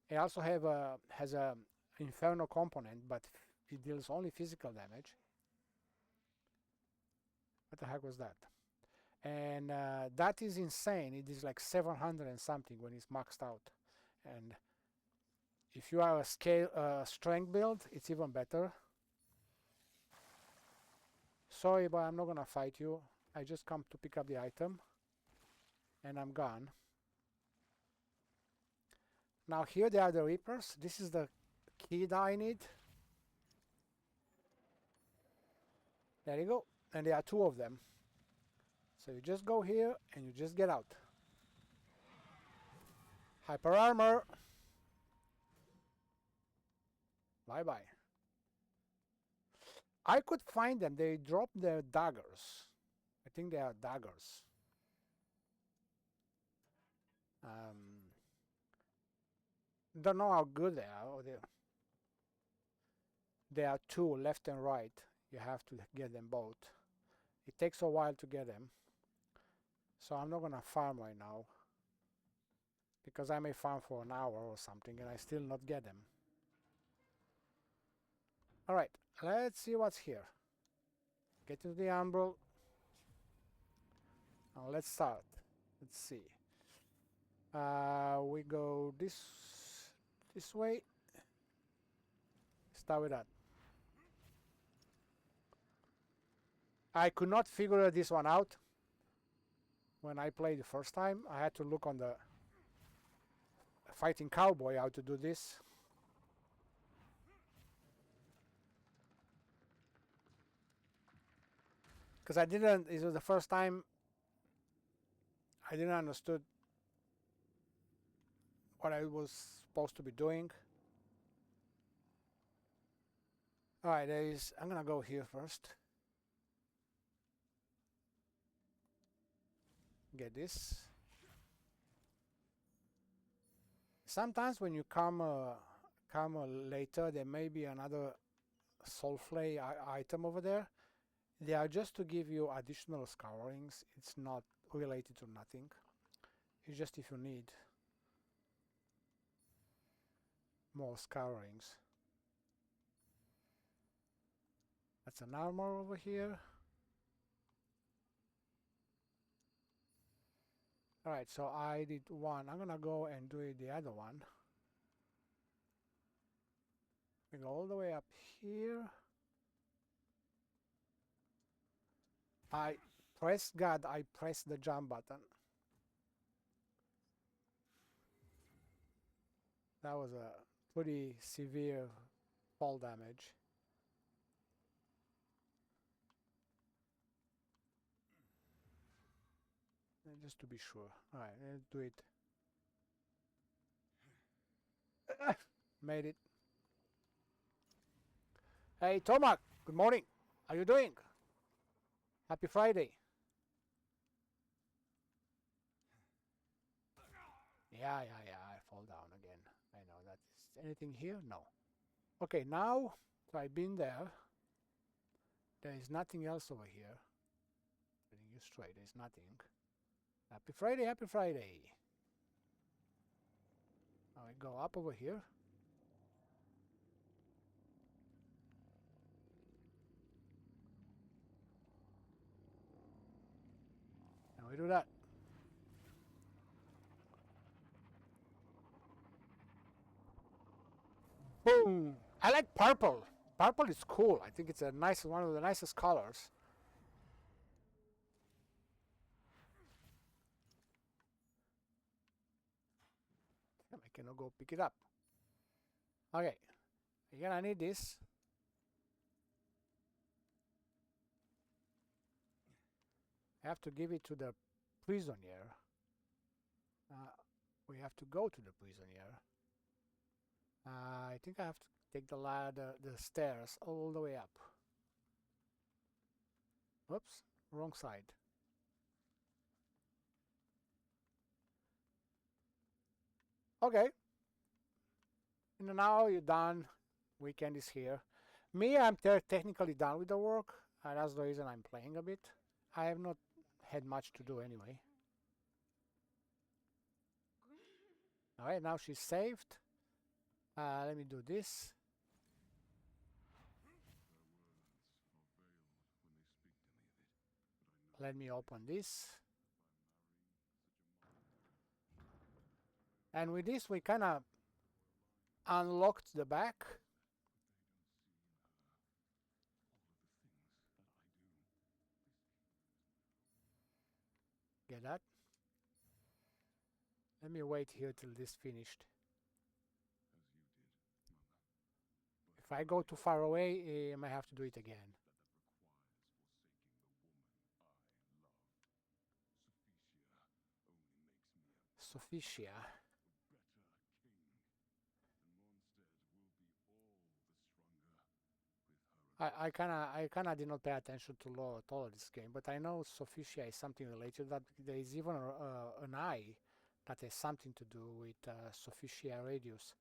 It also has a inferno component, but it deals only physical damage. What the heck was that? And that is insane. It is like 700 and something when it's maxed out. And if you are a strength build, it's even better. Sorry, but I'm not gonna fight you. I just come to pick up the item. And I'm gone. Now here they are the Reapers. This is the key that I need. There you go. And there are 2 of them. So you just go here and you just get out. Hyper armor. Bye bye. I could find them. They drop their daggers. I think they are daggers. Don't know how good they are. There are 2 left and right. You have to get them both. It takes a while to get them. So I'm not gonna farm right now. Because I may farm for an hour or something and I still not get them. Alright, let's see what's here. Get to the umbral. Now let's start. Let's see. We go this way. Start with that. I could not figure this one out when I played the first time. I had to look on the Fighting Cowboy how to do this. Because it was the first time I didn't understood what I was supposed to be doing. Alright, I'm gonna go here first. Get this. Sometimes when you come later, there may be another Soulflay item over there. They are just to give you additional scourings. It's not related to nothing. It's just if you need more scourings. That's an armor over here. Alright, so I did one. I'm gonna go and do the other one. We go all the way up here. I press the jump button. That was a pretty severe fall damage. Just to be sure. Alright, let's do it. Made it. Hey, Tomac, good morning. How you doing? Happy Friday. Yeah, I fall down again. I know that. Is anything here? No. Okay, now, so I've been there. There is nothing else over here. Getting you straight, there's nothing. Happy Friday, happy Friday. Now we go up over here. And we do that. Boom! I like purple. Purple is cool. I think it's a nice, one of the nicest colors. I cannot go pick it up. Okay, you're gonna need this. I have to give it to the prisoner. We have to go to the prisoner. I think I have to take the ladder, the stairs all the way up. Oops, wrong side. Okay. And now you're done. Weekend is here. Me, I'm technically done with the work. That's the reason I'm playing a bit. I have not had much to do anyway. Alright, now she's saved. Let me do this. Let me open this. And with this, we kind of unlocked the back. Get that? Let me wait here till this finished. If I go too far away, I might have to do it again. Sophicia. I kinda did not pay attention to law at all in this game, but I know Sophicia is something related to that. There is even an eye that has something to do with Sophicia Radius.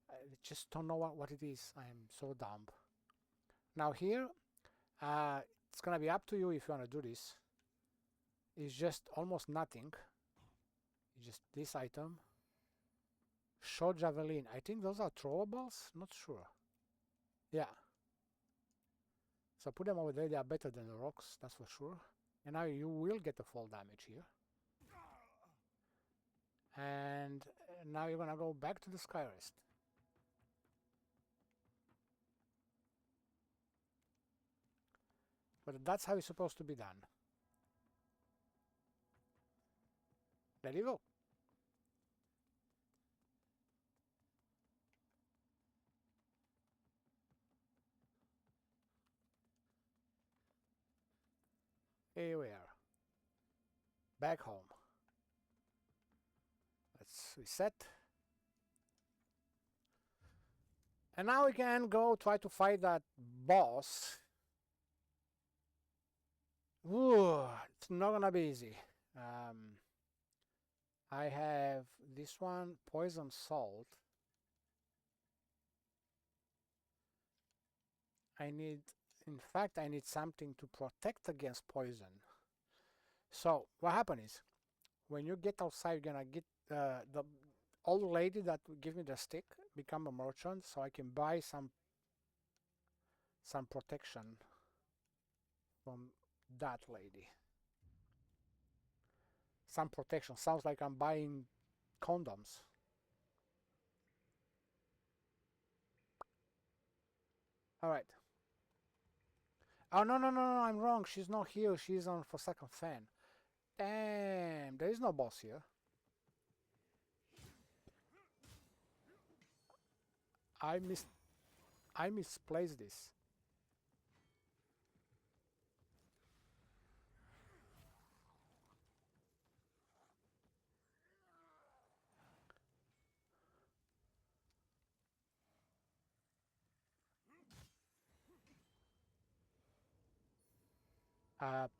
I just don't know what it is. I am so dumb. Now here, it's gonna be up to you if you wanna do this. It's just almost nothing. It's just this item. Short javelin. I think those are throwables. Not sure. Yeah. So put them over there, they are better than the rocks, that's for sure. And now you will get the fall damage here. And now you're gonna go back to the Skyrest. But that's how it's supposed to be done. There you go. Here we are. Back home. Let's reset. And now we can go try to fight that boss. Ooh, it's not gonna be easy. I have this one, poison salt. In fact, I need something to protect against poison. So what happens is, when you get outside, you're gonna get the old lady that will give me the stick, become a merchant, so I can buy some protection from that lady. Some protection sounds like I'm buying condoms. All right. Oh, no, no, no, no, I'm wrong. She's not here. She's on Forsaken Fen. Damn, there is no boss here. I misplaced this.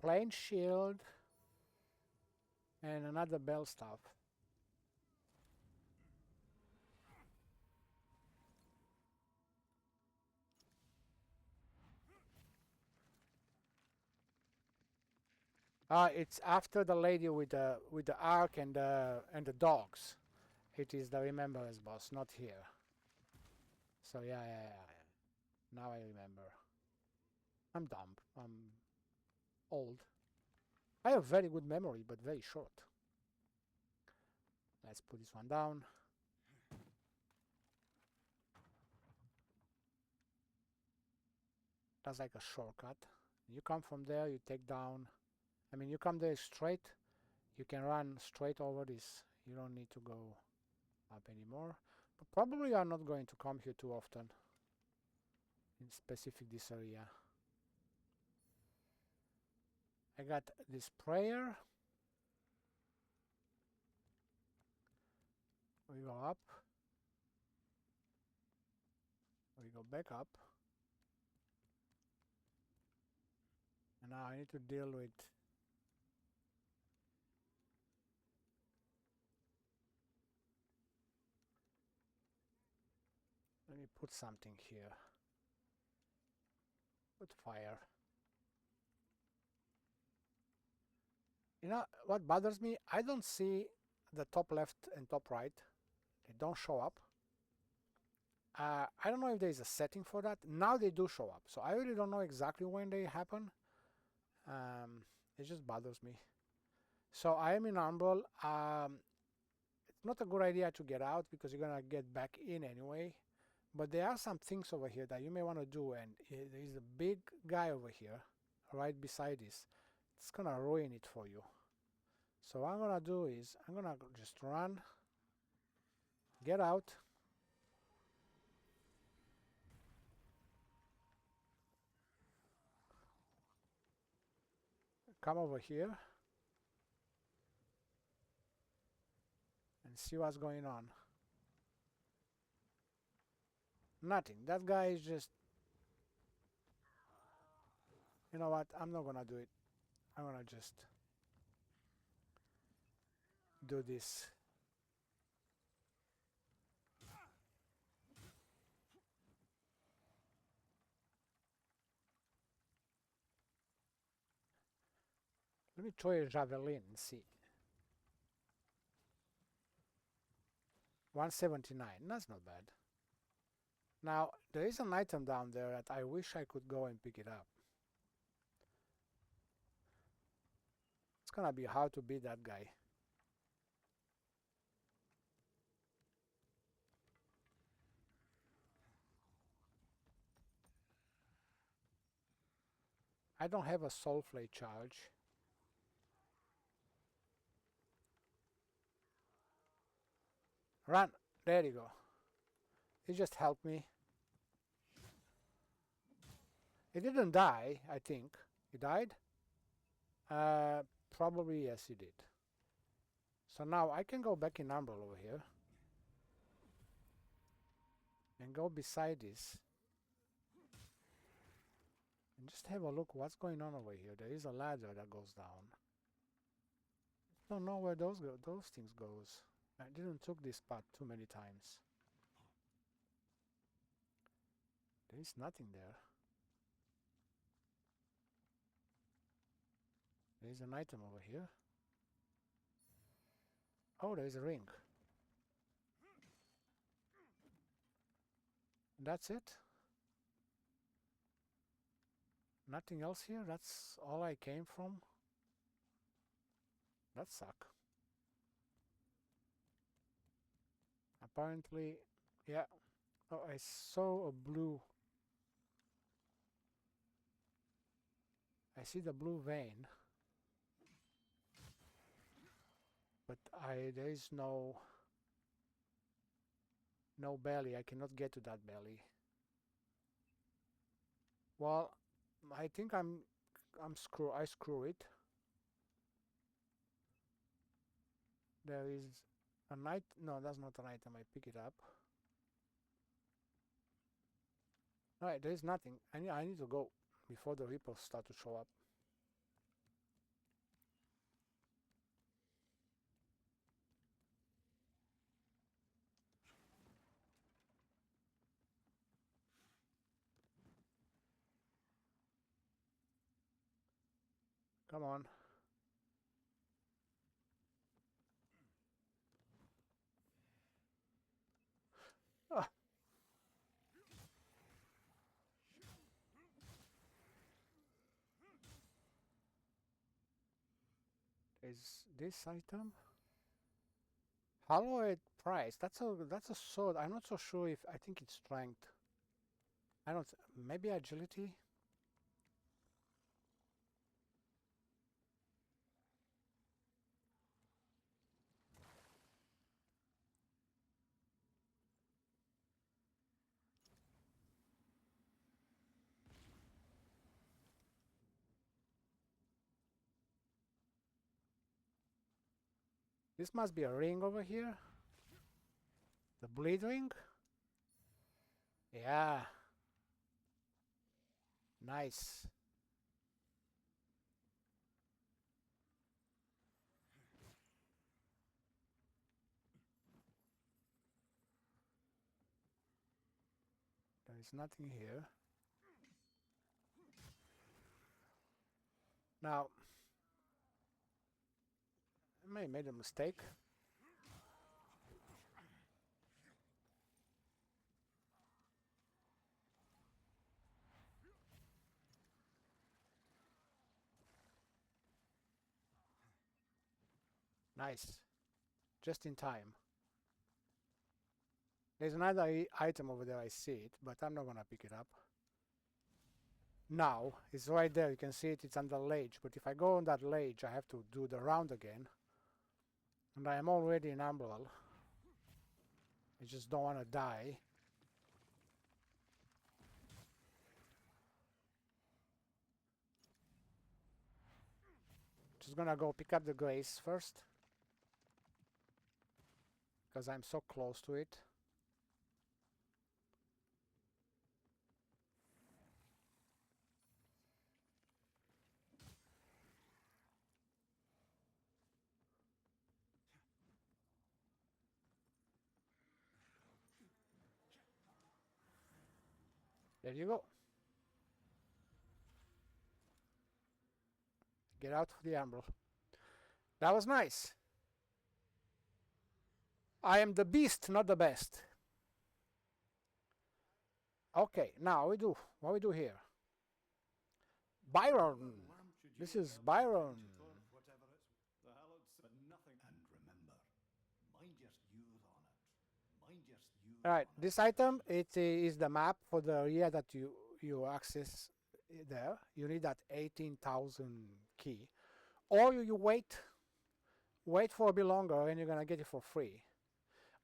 Plain shield and another bell staff. It's after the lady with the ark and the dogs. It is the Remembrance boss, not here. So yeah. Now I remember. I'm dumb. I'm old. I have very good memory, but very short. Let's put this one down. That's like a shortcut. You come from there, you take down. I mean, you come there straight. You can run straight over this. You don't need to go up anymore. But probably I'm not going to come here too often. In specific this area. I got this prayer. We go up. We go back up. And now I need to deal with let me put something here. Put fire. You know what bothers me? I don't see the top left and top right. They don't show up. I don't know if there is a setting for that. Now they do show up. So I really don't know exactly when they happen. It just bothers me. So I am in Umbral. It's not a good idea to get out because you're gonna get back in anyway. But there are some things over here that you may want to do, and there is a big guy over here, right beside this. It's gonna ruin it for you. So what I'm gonna do is I'm gonna just run, get out. Come over here and see what's going on. Nothing. That guy is just... You know what? I'm not gonna do it. I'm gonna just do this. Let me try a javelin and see. 179. That's not bad. Now, there is an item down there that I wish I could go and pick it up. It's gonna be hard to beat that guy. I don't have a soul flake charge. Run! There you go. It just helped me. It didn't die, I think. He died? Probably yes, he did. So now I can go back in Umbral over here. And go beside this. And just have a look what's going on over here. There is a ladder that goes down. Don't know where those things goes. I didn't took this path too many times. There is nothing there. There is an item over here. Oh, there is a ring. That's it? Nothing else here? That's all I came from? That suck. Apparently, yeah. Oh, I saw a blue I see the blue vein, but there is no belly. I cannot get to that belly. Well, I think I screw it. There is a night. No, that's not an item. I pick it up. Alright, there is nothing. I need to go before the ripples start to show up. Come on. Ah. Is this item? Hallowed price. That's a sword. I'm not so sure if I think it's strength. I don't. Maybe agility. This must be a ring over here. The bleed ring. Yeah. Nice. There is nothing here. Now, I may have made a mistake. Nice. Just in time. There's another item over there, I see it, but I'm not gonna pick it up. Now, it's right there, you can see it, it's on the ledge, but if I go on that ledge, I have to do the round again. And I am already in Umbral. I just don't want to die. Just gonna go pick up the grace first, because I'm so close to it. There you go. Get out of the Umbral. That was nice. I am the beast, not the best. Okay, now what we do here. Byron. This is Byron. Alright, this item, it is the map for the area that you access there. You need that 18,000 key. Or you wait for a bit longer and you're gonna get it for free.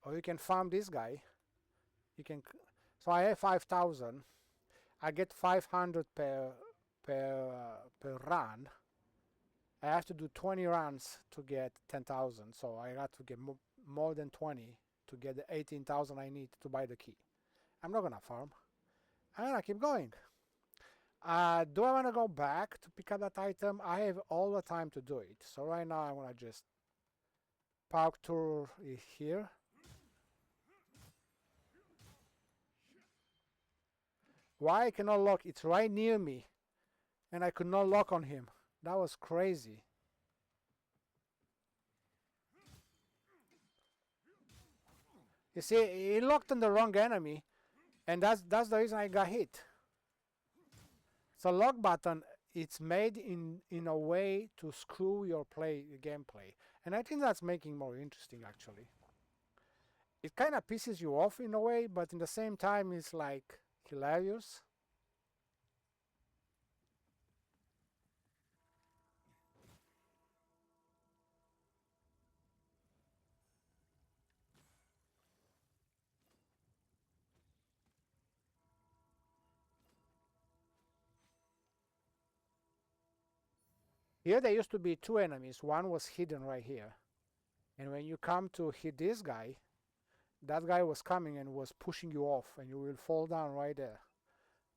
Or you can farm this guy. You can. So I have 5,000. I get 500 per run. I have to do 20 runs to get 10,000. So I got to get more than 20 to get the 18,000 I need to buy the key. I'm not gonna farm. I'm gonna keep going. Do I want to go back to pick up that item? I have all the time to do it. So right now I'm gonna just park tour here. Why I cannot lock? It's right near me, and I could not lock on him. That was crazy. You see, he locked on the wrong enemy, and that's the reason I got hit. So lock button, it's made in a way to screw your gameplay, and I think that's making more interesting actually. It kind of pisses you off in a way, but in the same time it's like hilarious. Here there used to be two enemies. One was hidden right here. And when you come to hit this guy, that guy was coming and was pushing you off, and you will fall down right there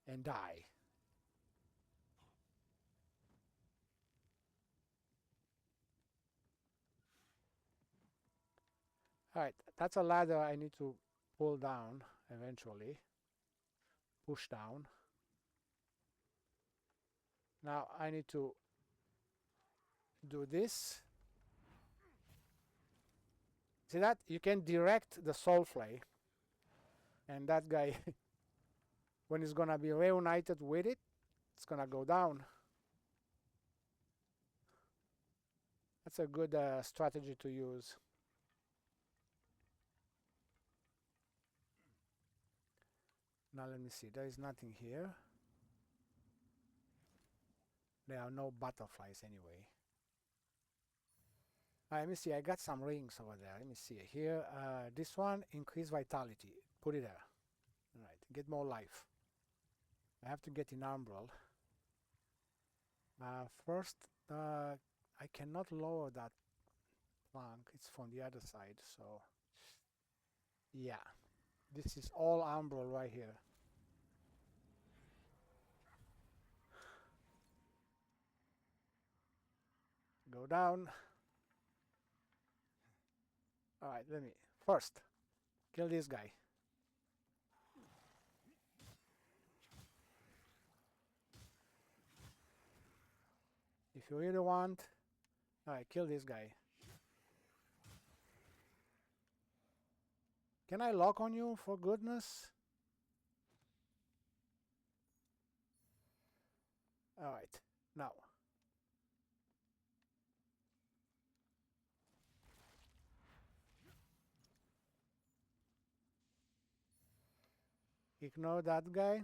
and die. Alright, that's a ladder I need to pull down eventually. Push down. Now I need to do this. See that? You can direct the soul flay, and that guy when he's gonna be reunited with it, it's gonna go down. That's a good strategy to use. Now let me see, there is nothing here. There are no butterflies anyway. Let me see, I got some rings over there. Let me see here. This one, increase vitality. Put it there. Alright, get more life. I have to get in umbral. First, I cannot lower that plank. It's from the other side, so yeah. This is all umbral right here. Go down. Alright, let me first kill this guy. If you really want, alright, kill this guy. Can I lock on you, for goodness? Alright, now. Ignore that guy.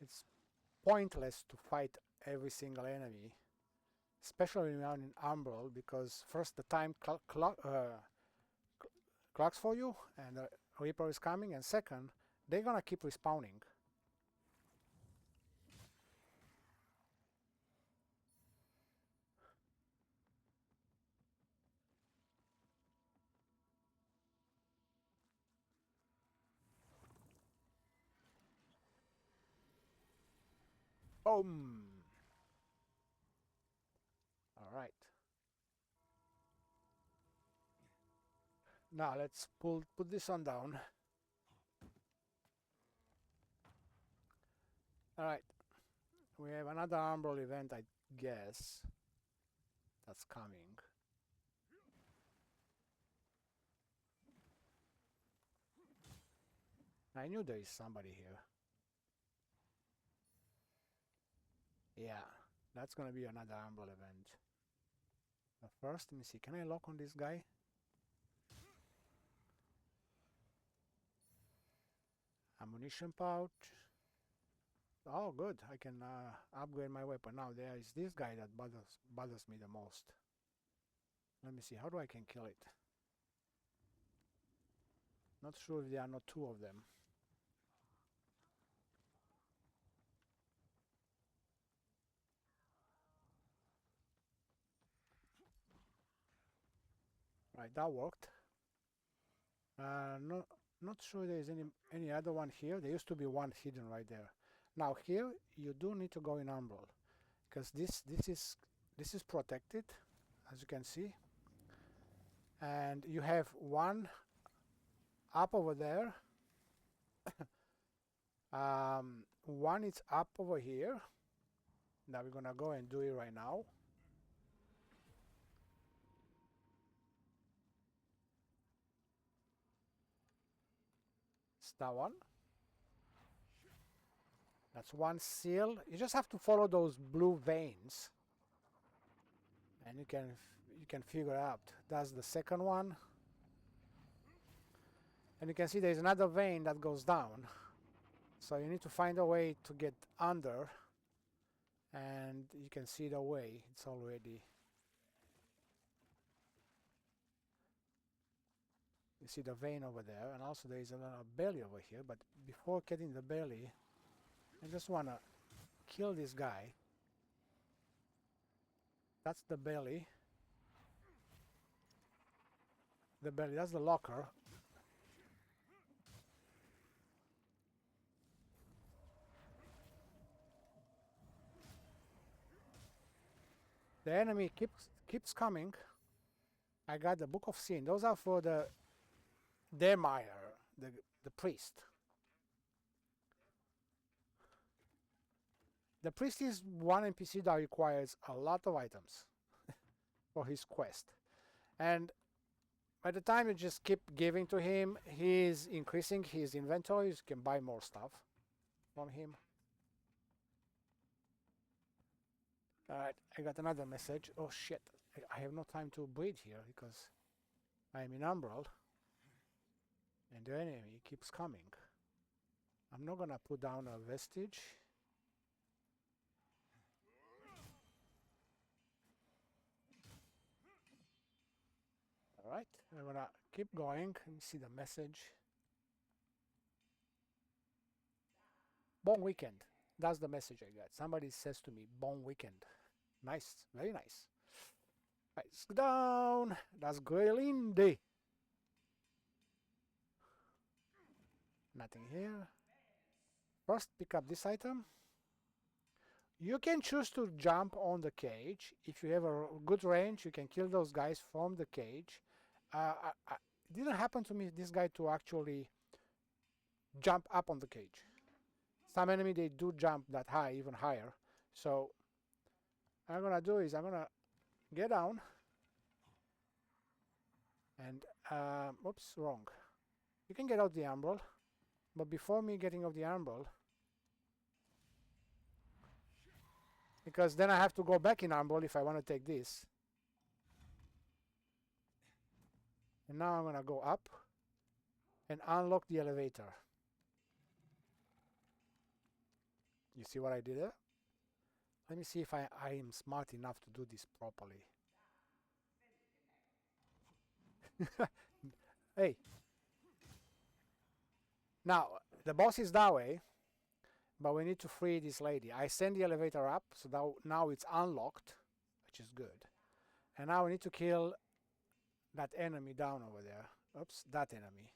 It's pointless to fight every single enemy, especially when you're in umbral, because first the time clocks for you and the Reaper is coming, and second, they're gonna keep respawning. Boom! Alright. Now let's put this one down. Alright. We have another umbral event, I guess. That's coming. I knew there is somebody here. Yeah, that's gonna be another umbral event. But first, let me see, can I lock on this guy? Ammunition pouch. Oh, good, I can upgrade my weapon. Now there is this guy that bothers me the most. Let me see, how do I can kill it? Not sure if there are not two of them. Right, that worked. Not sure there is any other one here. There used to be one hidden right there. Now here you do need to go in umbral, because this is protected, as you can see, and you have one up over there. One is up over here. Now we're gonna go and do it right now. It's that one. That's one seal. You just have to follow those blue veins, and you can figure out. That's the second one. And you can see there's another vein that goes down. So you need to find a way to get under, and you can see the way. It's already. You see the vein over there, and also there is another belly over here. But before getting the belly, I just want to kill this guy. That's the belly. The belly, that's the locker. The enemy keeps coming. I got the Book of Sin. Those are for the Demire, the priest. The priest is one NPC that requires a lot of items for his quest. And by the time you just keep giving to him, he's increasing his inventory. You can buy more stuff from him. Alright, I got another message. Oh shit, I have no time to breathe here because I'm in Umbral. And the enemy keeps coming. I'm not gonna put down a vestige. Alright, I'm gonna keep going. Let me see the message. Bon weekend. That's the message I got. Somebody says to me, bon weekend. Nice, very nice. Right, let's go down. That's Grelinde. Nothing here. First, pick up this item. You can choose to jump on the cage. If you have a good range, you can kill those guys from the cage. It didn't happen to me, this guy, to actually jump up on the cage. Some enemy, they do jump that high, even higher. So what I'm gonna do is I'm gonna get down and oops, wrong. You can get out the umbral, but before me getting out the umbral, because then I have to go back in umbral if I want to take this. And now I'm gonna go up and unlock the elevator. You see what I did there? Let me see if I am smart enough to do this properly. Hey. Now, the boss is that way, but we need to free this lady. I send the elevator up, so that now it's unlocked, which is good. And now we need to kill that enemy down over there. Oops, that enemy.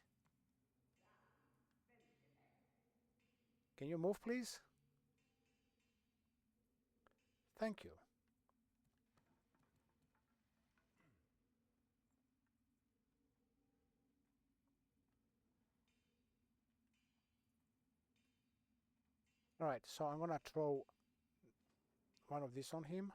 Can you move, please? Thank you. Alright, so I'm gonna throw one of these on him.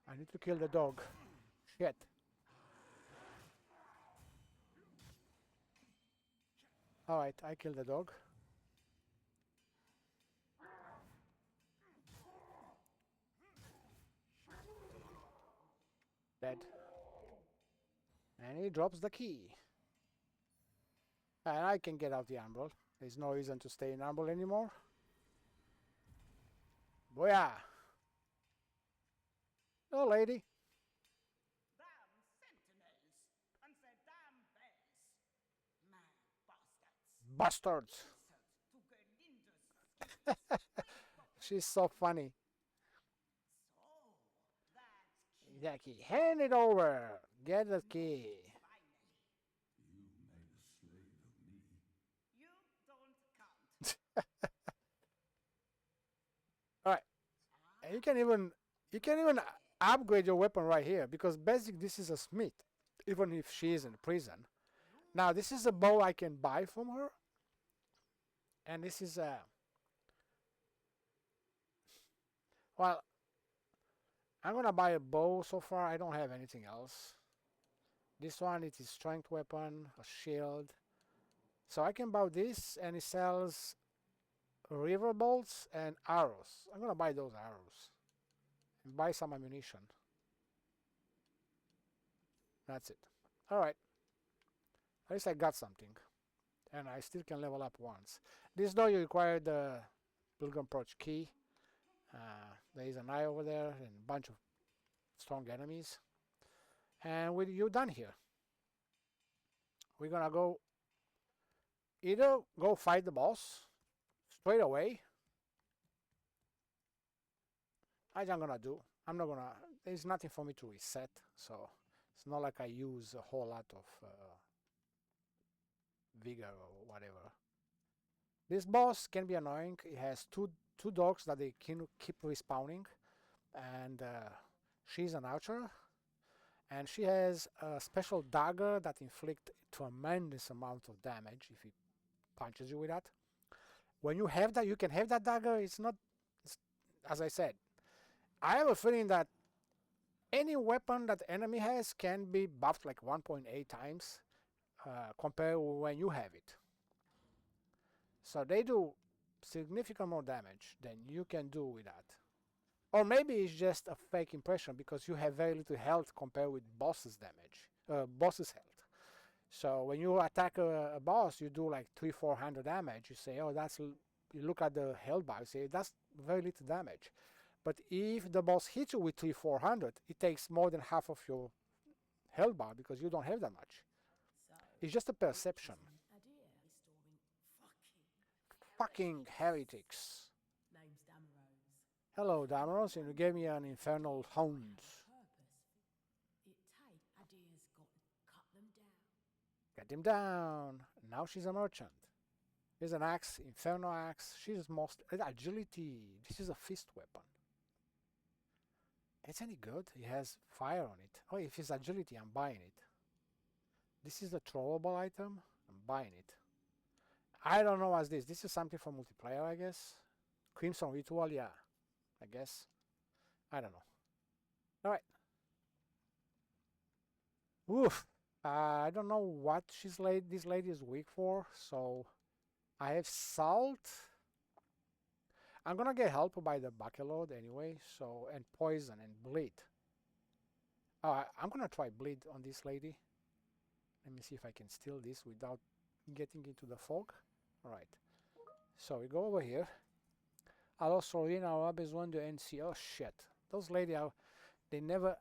I need to kill the dog. Shit. Alright, I killed the dog. Dead. And he drops the key. And I can get out the umbral. There's no reason to stay in umbral anymore. Booyah! Oh, lady. Damn sentinels and their damn bells. My bastards. Bastards! To Gerlinda's She's so funny. so that The key. Hand it over. Get the key. finally. You made a slave of me. You don't count. Alright. And you can even upgrade your weapon right here, because basic this is a smith, even if she is in prison. Now this is a bow I can buy from her. And this is a well, I'm gonna buy a bow so far. I don't have anything else. This one, it is strength weapon, a shield. So I can buy this, and it sells river bolts and arrows. I'm gonna buy those arrows and buy some ammunition. That's it. Alright. At least I got something. And I still can level up once. This though, you require the Pilgrim Approach key. There is an eye over there and a bunch of strong enemies. And you're done here. We're gonna go either go fight the boss straight away. I'm gonna do. I'm not gonna. There's nothing for me to reset, so it's not like I use a whole lot of vigor or whatever. This boss can be annoying. It has two dogs that they can keep respawning, and she's an archer, and she has a special dagger that inflicts tremendous amount of damage if he punches you with that. When you have that, you can have that dagger. It's not, as I said, I have a feeling that any weapon that the enemy has can be buffed like 1.8 times compared when you have it. So they do significant more damage than you can do with that. Or maybe it's just a fake impression because you have very little health compared with boss's damage, boss's health. So when you attack a boss, you do like 300-400 damage. You say, oh, that's. You look at the health bar, you say that's very little damage. But if the boss hits you with 300-400, it takes more than half of your health bar because you don't have that much. It's just a perception. Fucking heretics. Name's Damaros. Hello, Damaros, and you gave me an infernal hound. It take ideas got cut them down. Get him down. Now she's a merchant. Here's an axe, inferno axe. She's most agility. This is a fist weapon. It's any good? It has fire on it. Oh, if it's agility, I'm buying it. This is a throwable item. I'm buying it. I don't know what's this. This is something for multiplayer, I guess. Crimson Ritual, yeah. I guess. I don't know. Alright. Oof. I don't know what this lady is weak for, so I have salt. I'm gonna get help by the bucket anyway, so, and poison and bleed. I'm gonna try bleed on this lady. Let me see if I can steal this without getting into the fog. Alright. So we go over here. Alors Sorina aura besoin de NC. Oh shit. Those ladies are, they never,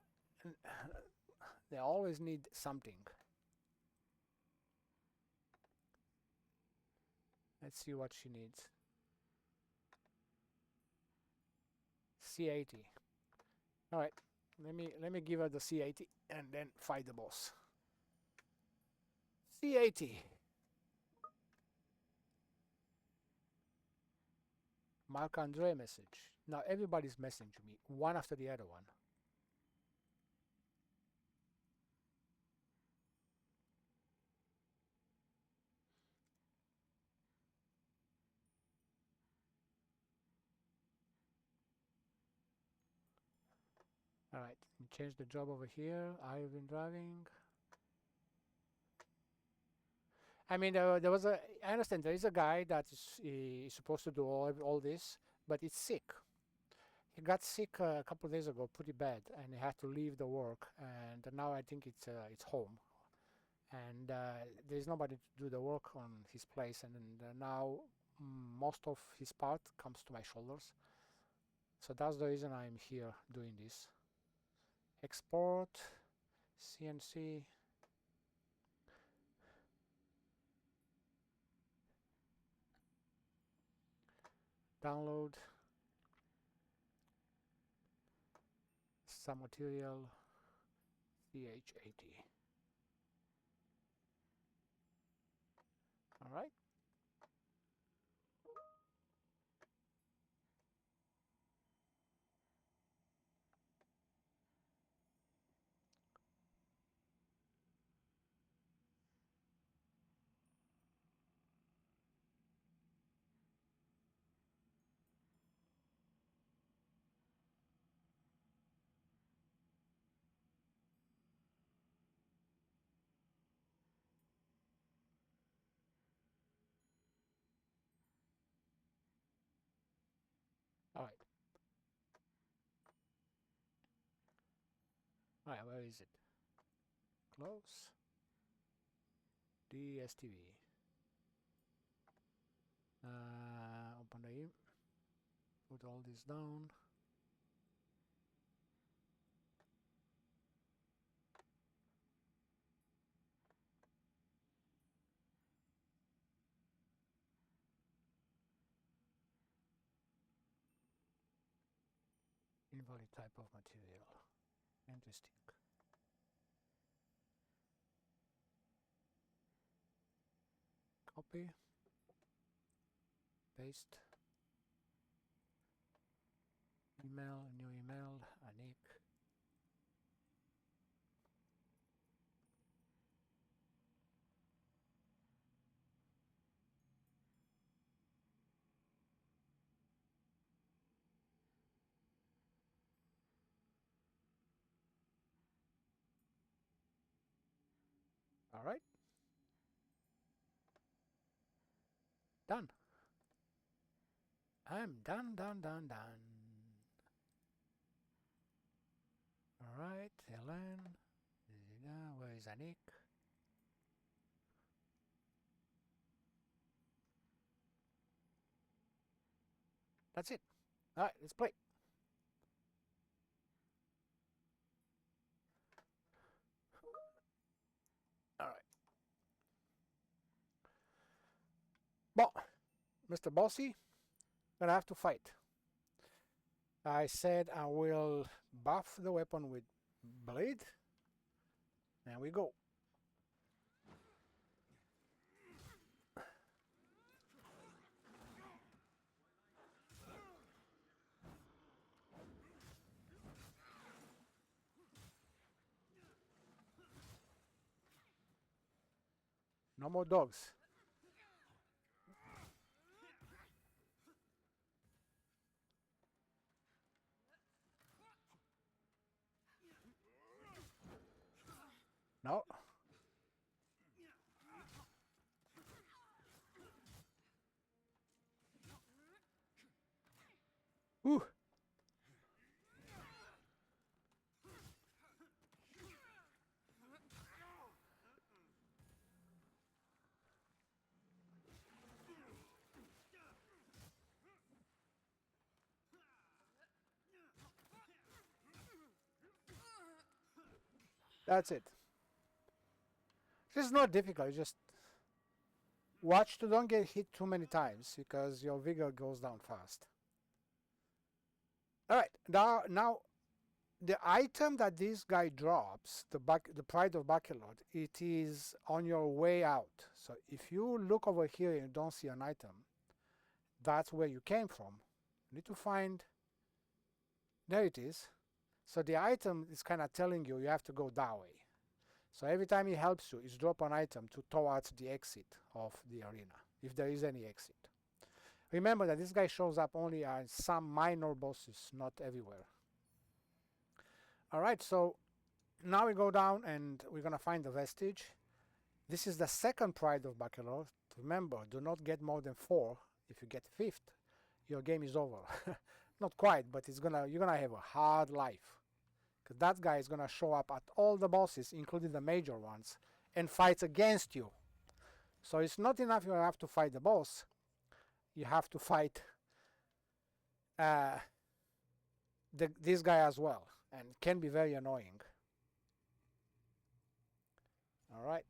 they always need something. Let's see what she needs. C80. Alright. Let me give her the C80 and then fight the boss. C80. Marc-Andre message. Now everybody's messaging me, one after the other one. Alright, change the job over here. I've been driving. I mean, there was a. I understand there is a guy that is supposed to do all this, but he's sick. He got sick a couple of days ago, pretty bad, and he had to leave the work. And now I think it's home, and there's nobody to do the work on his place. And now most of his part comes to my shoulders. So that's the reason I'm here doing this. Export, CNC. Download some material CH80. All right. All right. All right, where is it? Close. DSTV. Open the imp. Put all this down. Valid type of material. Interesting. Copy. Paste. Email, new email, Anik. All right. Done. I'm done. All right, Helen. Where is Anik? That's it. All right, let's play. All right. Well, Mr. Bossy, gonna have to fight. I said I will buff the weapon with blade. There we go. No more dogs. No. Ooh. That's it. This is not difficult. You just watch to don't get hit too many times because your vigor goes down fast. All right. Now the item that this guy drops, the Pride of Bakelot, it is on your way out. So if you look over here and you don't see an item, that's where you came from. You need to find. There it is. So the item is kind of telling you have to go that way. So every time he helps you, he's drop an item towards the exit of the arena, if there is any exit. Remember that this guy shows up only on some minor bosses, not everywhere. All right, so now we go down and we're going to find the vestige. This is the second Pride of Bakelot. Remember, do not get more than 4. If you get 5th, your game is over. Not quite, but you're gonna have a hard life. Because that guy is gonna show up at all the bosses, including the major ones, and fights against you. So it's not enough you have to fight the boss. You have to fight this guy as well, and it can be very annoying. All right.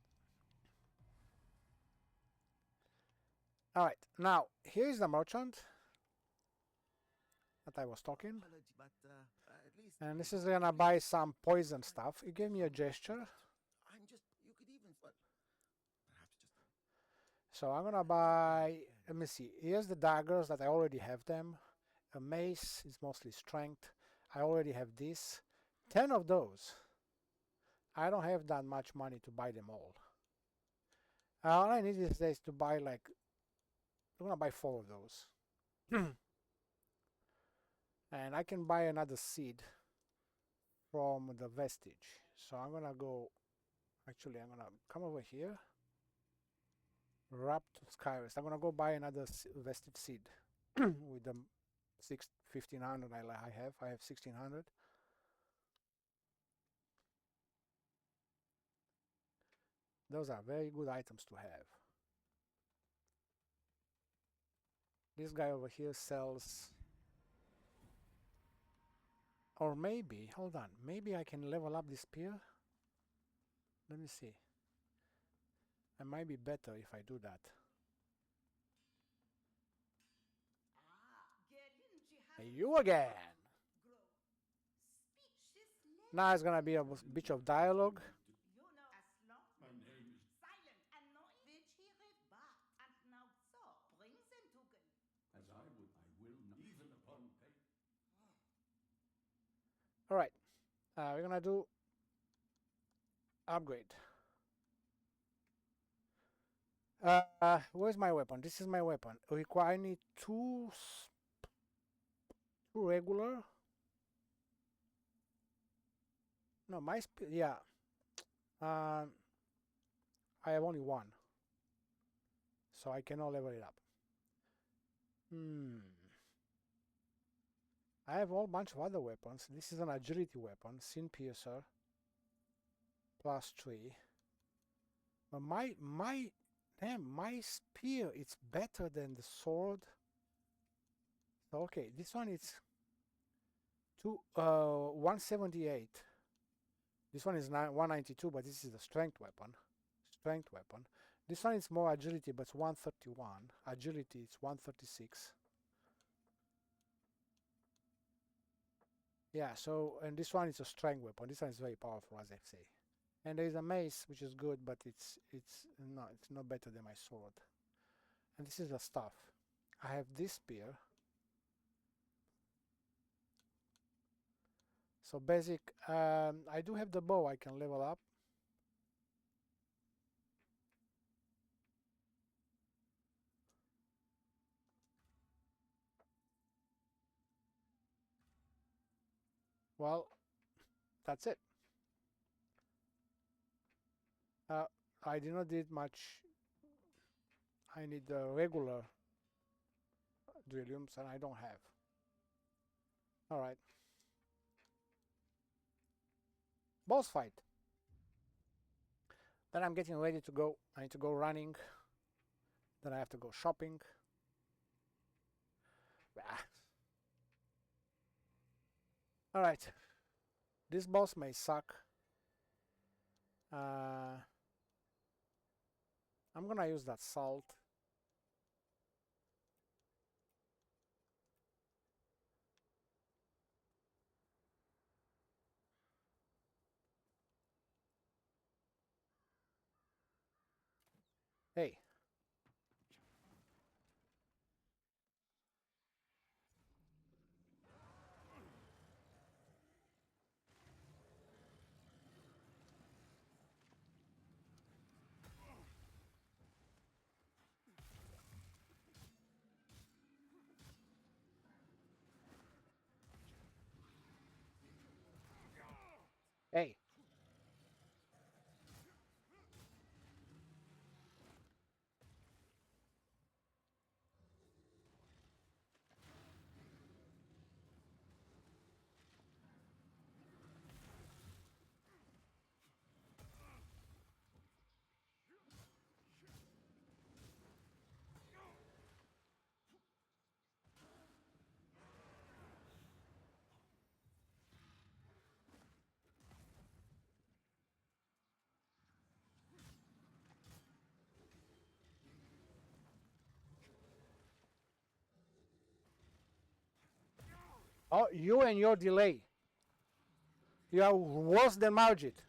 All right. Now here's the merchant that I was talking. And this is gonna buy some poison stuff. He gave me a gesture. So I'm gonna buy, let me see, here's the daggers that I already have them. A mace is mostly strength. I already have this. 10 of those. I don't have that much money to buy them all. All I need these days to buy I'm gonna buy 4 of those. And I can buy another seed from the vestige. So I'm gonna go, actually I'm gonna come over here. Wrapped Skyrest. I'm gonna go buy another vestige seed with the 1500 I have. I have 1600. Those are very good items to have. This guy over here sells, or maybe, hold on, maybe I can level up this spear. Let me see. It might be better if I do that. You again. Now it's gonna be a bit of dialogue. You know, as long My name is. silent and no which he rebat and now so brings him to gun. As I will not, even upon pain. All right, we're gonna do upgrade. Where's my weapon? This is my weapon. I need two regular. No, my yeah. I have only one, so I cannot level it up. I have a whole bunch of other weapons. This is an agility weapon, Sin Piercer, +3. But my spear, it's better than the sword. So, okay, this one is 178. This one is 192, but this is the strength weapon. This one is more agility, but it's 131. Agility is 136. Yeah, so, and this one is a strength weapon. This one is very powerful, as I say. And there is a mace, which is good, but it's not better than my sword. And this is the stuff. I have this spear. So basic. I do have the bow. I can level up. Well, that's it. I did not did much. I need the regular drilliums, and I don't have. All right. Boss fight. Then I'm getting ready to go. I need to go running. Then I have to go shopping. All right. This boss may suck. I'm gonna use that salt. Hey. Hey. Oh, you and your delay. You are worse than Margit.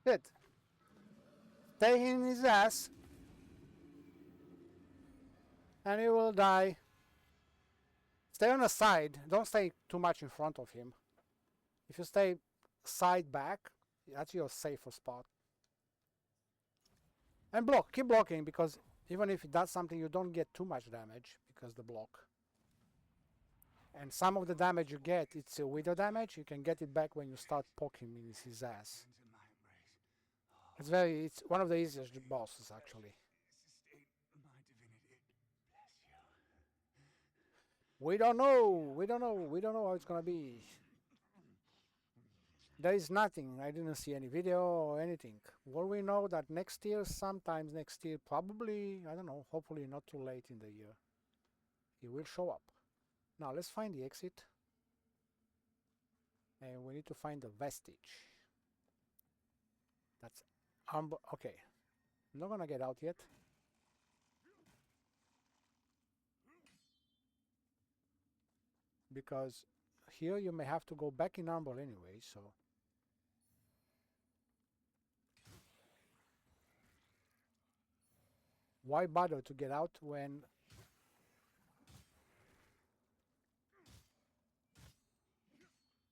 Good. Stay in his ass. And he will die. Stay on the side. Don't stay too much in front of him. If you stay side back, that's your safer spot. And block. Keep blocking, because even if it does something, you don't get too much damage because the block. And some of the damage you get, it's a widow damage. You can get it back when you start poking in his ass. It's one of the easiest bosses, actually. We don't know how it's gonna be. There is nothing. I didn't see any video or anything. Well, we know that next year, sometimes next year, probably, I don't know, hopefully not too late in the year, he will show up. Now let's find the exit. And we need to find the vestige. That's okay. I'm not gonna get out yet. Because here you may have to go back in Umbral anyway, so why bother to get out when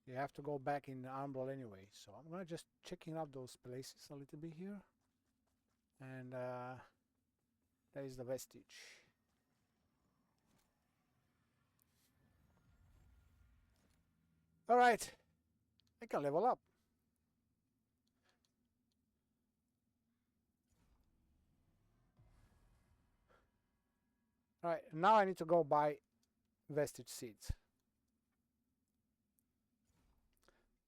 you have to go back in Umbral anyway? So I'm gonna just checking out those places a little bit here, and there is the vestige. All right, I can level up. All right, now I need to go buy vestige seeds,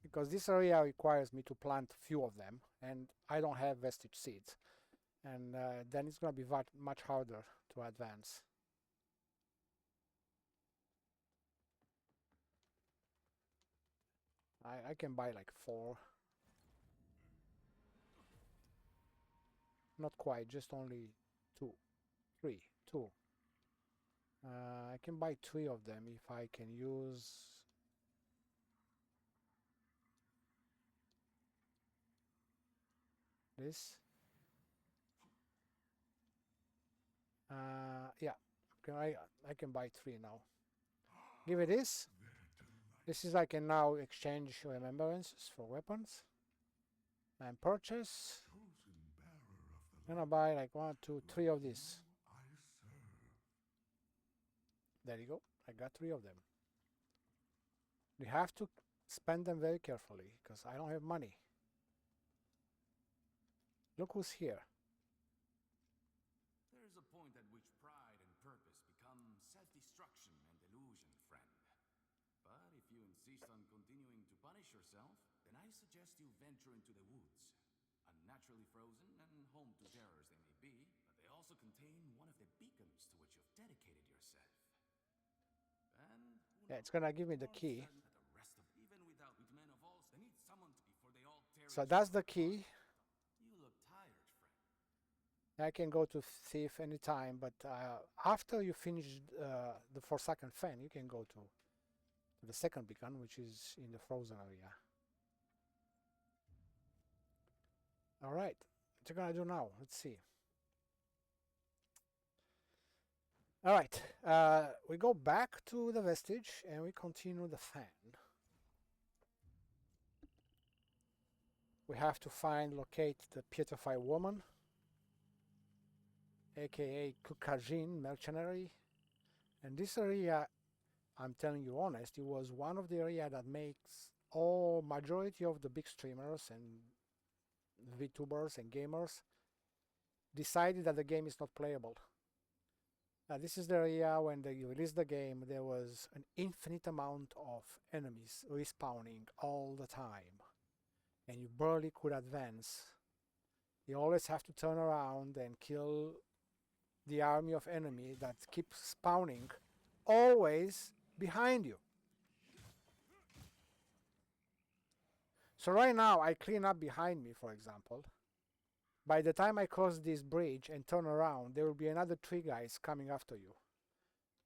because this area requires me to plant few of them, and I don't have vestige seeds, and then it's going to be much harder to advance. I can buy like 4. Not quite, just only 2. 3. 2. I can buy 3 of them if I can use this. Yeah, I can buy 3 now. Give it this. This is I can now exchange remembrances for weapons and purchase. I'm gonna buy like 1, 2, 3 of these. There you go. I got 3 of them. We have to spend them very carefully because I don't have money. Look who's here. There is a point at which pride and purpose become self-destruction and delusion, friend. But if you insist on continuing to punish yourself, then I suggest you venture into the woods. Unnaturally frozen and home to terrors they may be, but they also contain one of the beacons to which you've dedicated yourself. And yeah, it's gonna give me the key. So that's the key. You look tired, friend. I can go to Thief anytime, but after you finish the Forsaken Fen, you can go to the second beacon, which is in the frozen area. All right, what you gonna do now? Let's see. All right, we go back to the vestige and we continue the fan. We have to locate the Pietrified Woman, aka Kukajin Mercenary. And this area, I'm telling you honest, it was one of the area that makes majority of the big streamers and VTubers and gamers decided that the game is not playable. This is the area when they released the game, there was an infinite amount of enemies respawning all the time, and you barely could advance. You always have to turn around and kill the army of enemy that keeps spawning always behind you. So right now I clean up behind me, for example. By the time I cross this bridge and turn around, there will be another 3 guys coming after you.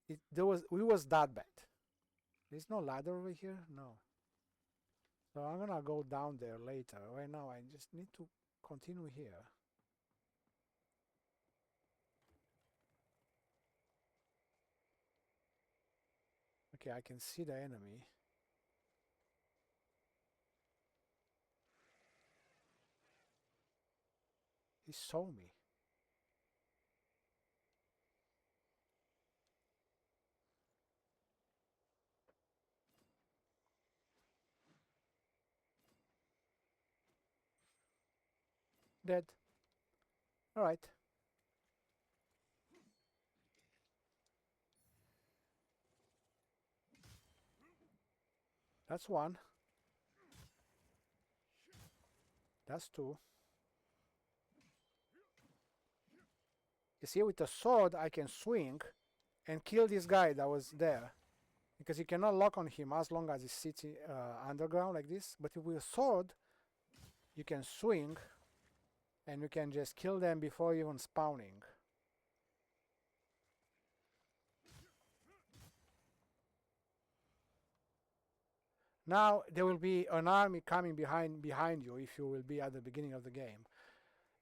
It was that bad. There's no ladder over here? No. So I'm gonna go down there later. Right now I just need to continue here. Okay, I can see the enemy. He saw me. Dead. All right. That's one. That's two. You see, with the sword, I can swing and kill this guy that was there. Because you cannot lock on him as long as he sits underground like this. But with a sword, you can swing and you can just kill them before even spawning. Now there will be an army coming behind you if you will be at the beginning of the game.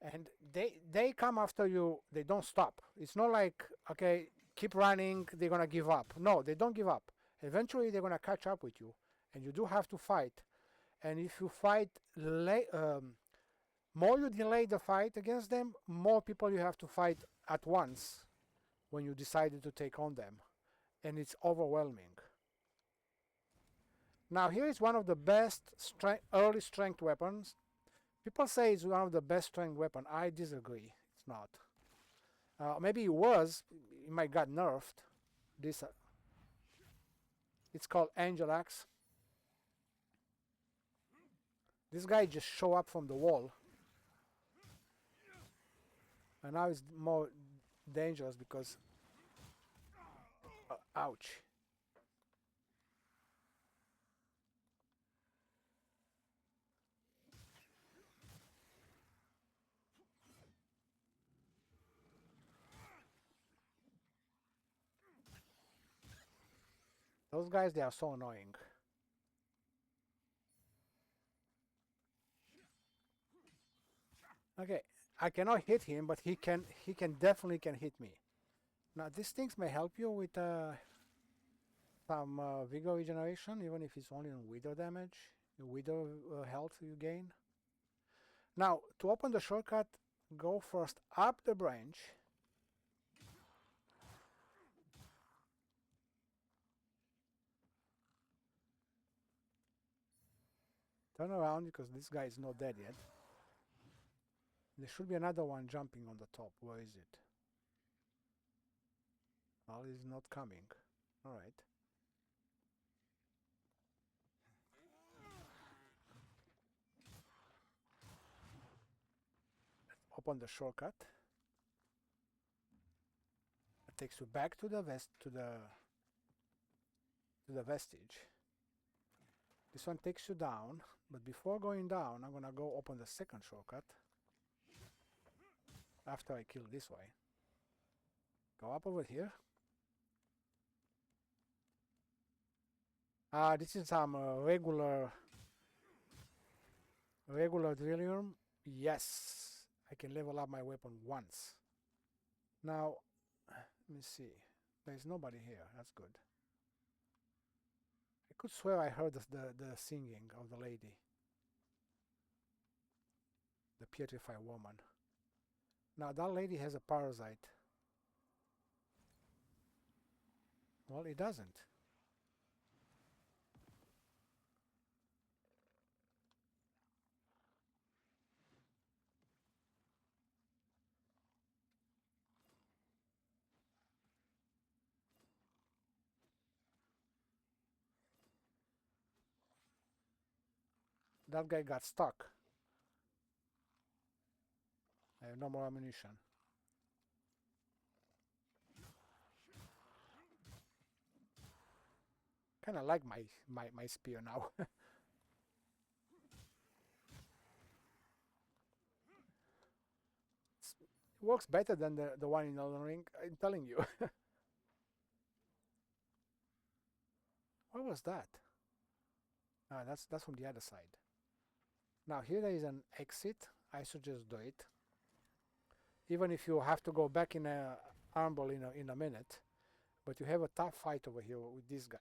And they come after you. They don't stop. It's not like, okay, keep running, they're gonna give up. No, they don't give up. Eventually they're gonna catch up with you, and you do have to fight. And if you fight more you delay the fight against them, more people you have to fight at once when you decided to take on them, and it's overwhelming. Now here is one of the best early strength weapons. People say it's one of the best strength weapon. I disagree. It's not. Maybe it was. It might got nerfed. This. It's called Angel Axe. This guy just show up from the wall, and now it's more dangerous because. Ouch. Those guys, they are so annoying. Okay, I cannot hit him, but he definitely hit me. Now these things may help you with some vigor regeneration, even if it's only on wither damage, the wither health you gain. Now to open the shortcut, go first up the branch. Turn around because this guy is not dead yet. There should be another one jumping on the top. Where is it? Well, he's not coming. Alright. Let's open the shortcut. It takes you back to the vestige. This one takes you down, but before going down, I'm gonna go open the second shortcut. After I kill this way. Go up over here. This is some regular Drillium. Yes, I can level up my weapon once. Now, let me see. There's nobody here. That's good. I could swear I heard the singing of the lady. The Pietrified Woman. Now that lady has a parasite. Well, it doesn't. That guy got stuck. I have no more ammunition. Kind of like my spear now. It works better than the one in Elden Ring, I'm telling you. What was that? Ah, that's from the other side. Now here there is an exit. I suggest do it. Even if you have to go back in a Armble in a minute, but you have a tough fight over here with this guy.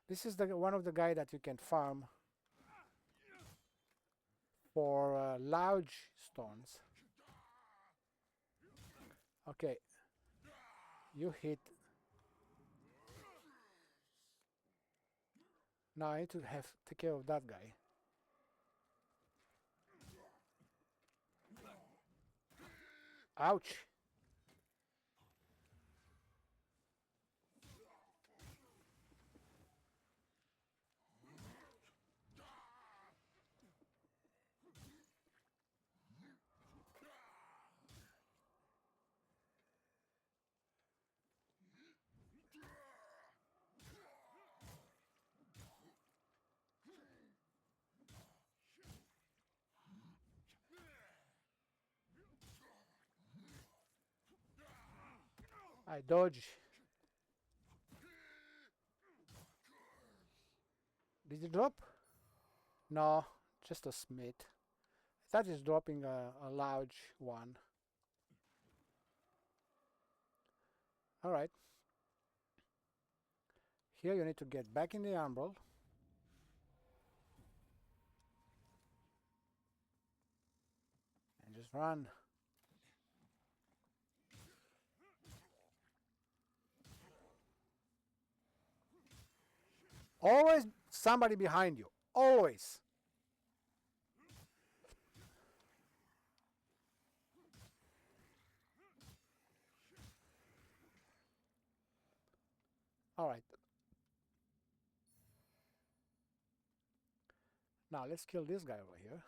This is the one of the guy that you can farm for large stones. Okay, you hit. Now I need to take care of that guy. Ouch! I dodge. Did it drop? No, just a smith. I thought it's dropping a large one. Alright. Here you need to get back in the umbral. And just run. Always somebody behind you. Always. Alright. Now let's kill this guy over here.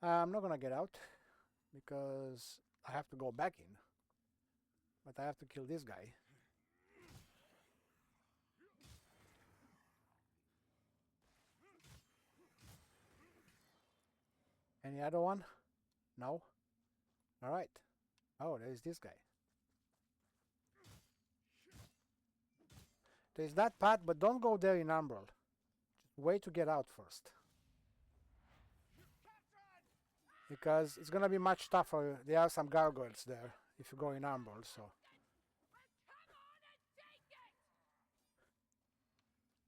I'm not gonna get out because I have to go back in. But I have to kill this guy. Any other one? No? Alright. Oh, there's this guy. There's that path, but don't go there in umbral. Just wait to get out first. Because it's gonna be much tougher. There are some gargoyles there if you go in umbral, so.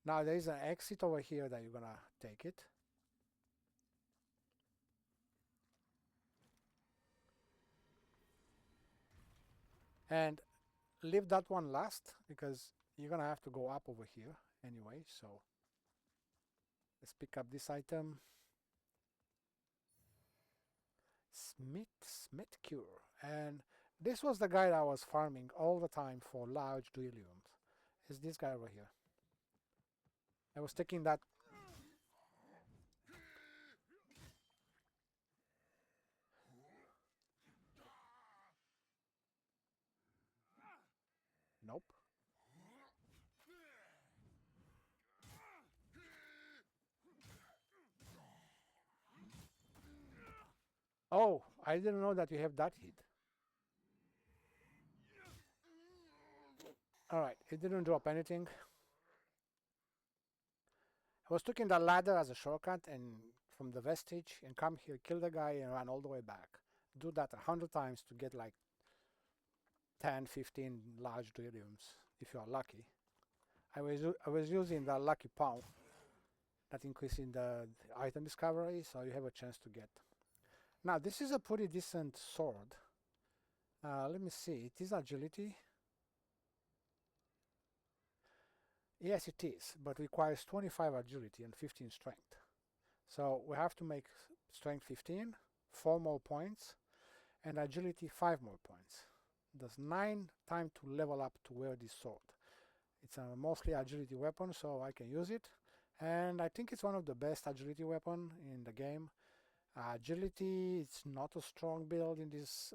Now there is an exit over here that you're gonna take it. And leave that one last because you're gonna have to go up over here anyway, so let's pick up this item. Smith Cure. And this was the guy that I was farming all the time for large dueliums. Is this guy over here. I was taking that. Nope. Oh, I didn't know that you have that hit. Alright, it didn't drop anything. I was taking the ladder as a shortcut and from the vestige and come here, kill the guy and run all the way back. Do that 100 times to get like 10, 15 large dueliums if you are lucky. I was using the lucky palm that increasing the item discovery, so you have a chance to get. Now this is a pretty decent sword. Let me see, it is agility. Yes, it is, but requires 25 agility and 15 strength. So we have to make strength 15, 4 more points, and agility 5 more points. There's 9 time to level up to wear this sword. It's a mostly agility weapon, so I can use it. And I think it's one of the best agility weapon in the game. Agility is not a strong build in this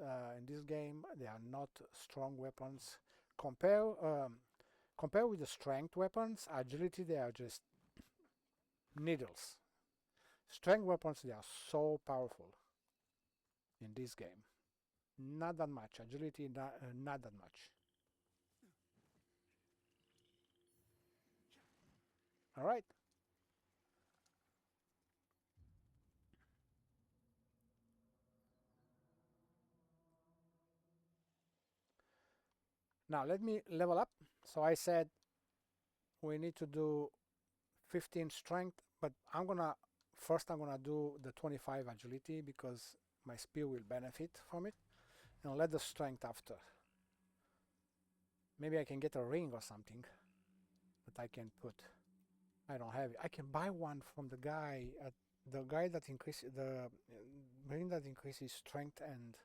game. They are not strong weapons. Compare with the strength weapons, agility, they are just needles. Strength weapons, they are so powerful in this game. Not that much. Agility, not that much. Alright. Now let me level up. So I said we need to do 15 strength, but I'm gonna do the 25 agility because my spear will benefit from it, and let the strength after. Maybe I can get a ring or something that I can put. I don't have it. I can buy one from the guy at the guy that increases the ring that increases strength and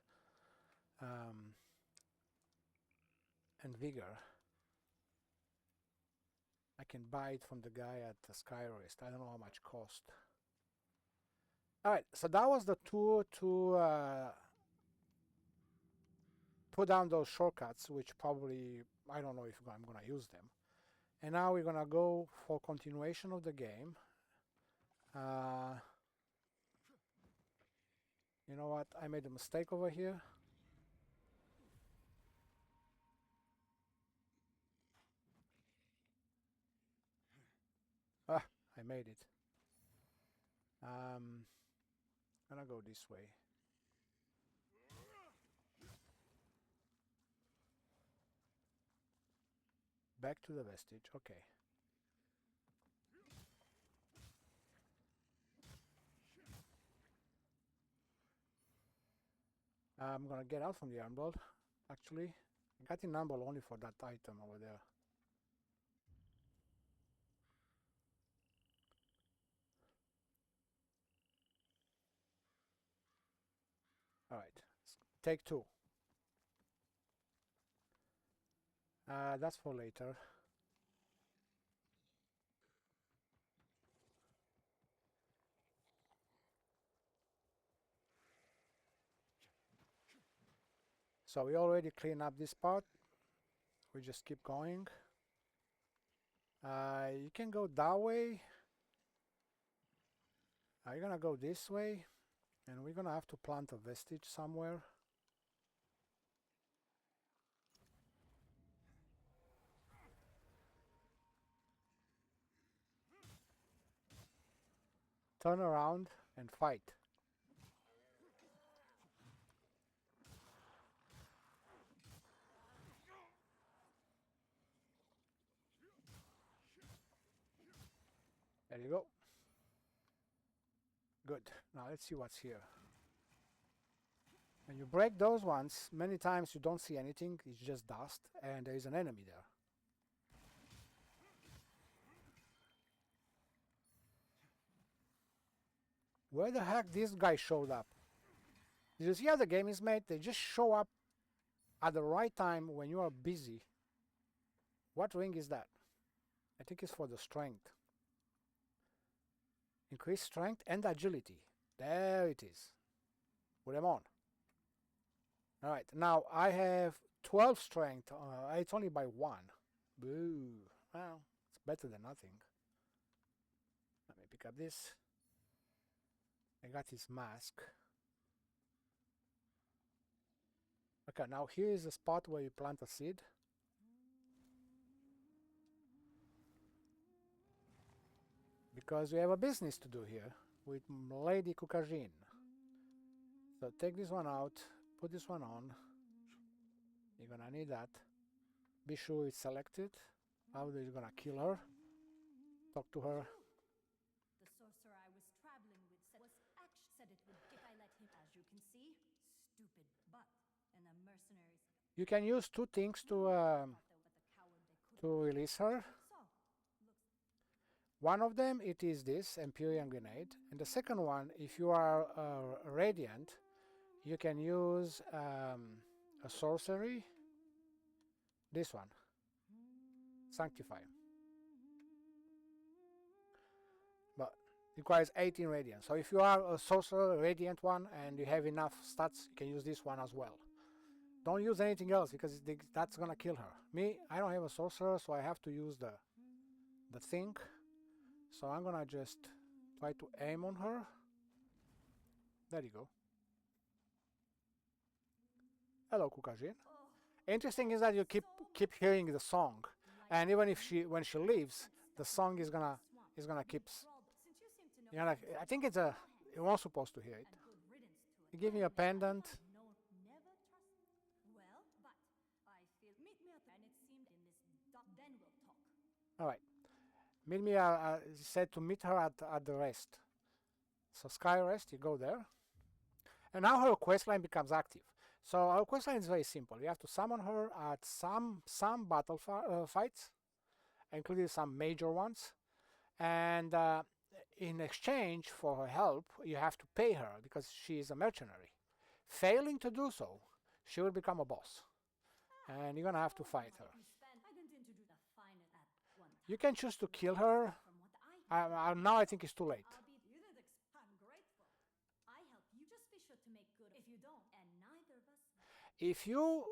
vigor. I can buy it from the guy at the Skyrest. I don't know how much cost. Alright, so that was the tour to put down those shortcuts, which probably, I don't know if I'm gonna use them. And now we're gonna go for continuation of the game. You know what, I made a mistake over here. Ah, I made it. I'm gonna go this way. Back to the vestige, okay. I'm gonna get out from the Emerald, actually. I got in Emerald only for that item over there. Alright, take 2. That's for later. So we already cleaned up this part. We just keep going. You can go that way. You're gonna go this way, and we're gonna have to plant a vestige somewhere. Turn around and fight. There you go. Good. Now let's see what's here. When you break those ones, many times you don't see anything, it's just dust, and there is an enemy there. Where the heck this guy showed up? Did you see how the game is made? They just show up at the right time when you are busy. What ring is that? I think it's for the strength. Increase strength and agility. There it is. Put them on. Alright, now I have 12 strength. It's only by 1. Boo. Well, it's better than nothing. Let me pick up this. I got his mask. Okay, now here is the spot where you plant a seed. Because we have a business to do here with Lady Kukajin. So take this one out, put this one on. You're gonna need that. Be sure it's selected. How are you gonna kill her? Talk to her. The sorcerer I was traveling with said it would if I let him. As you can see, stupid butt and the mercenaries. You can use 2 things to release her. One of them, it is this Empyrean Grenade, and the second one, if you are Radiant, you can use a sorcery. This one, Sanctify. But it requires 18 Radiant. So if you are a sorcerer, Radiant one, and you have enough stats, you can use this one as well. Don't use anything else because that's gonna kill her. Me, I don't have a sorcerer, so I have to use the thing. So I'm gonna just try to aim on her. There you go. Hello, Kukajin. Interesting is that you keep hearing the song, and even if when she leaves, the song is gonna keep. I think you weren't supposed to hear it. You give me a pendant. All right. Meet me. Said to meet her at the rest. So Sky Rest, you go there, and now her quest line becomes active. So our quest line is very simple. You have to summon her at some battle fights, including some major ones, and in exchange for her help, you have to pay her because she is a mercenary. Failing to do so, she will become a boss, and you're gonna have to fight her. You can choose to kill her. Now I think it's too late. If you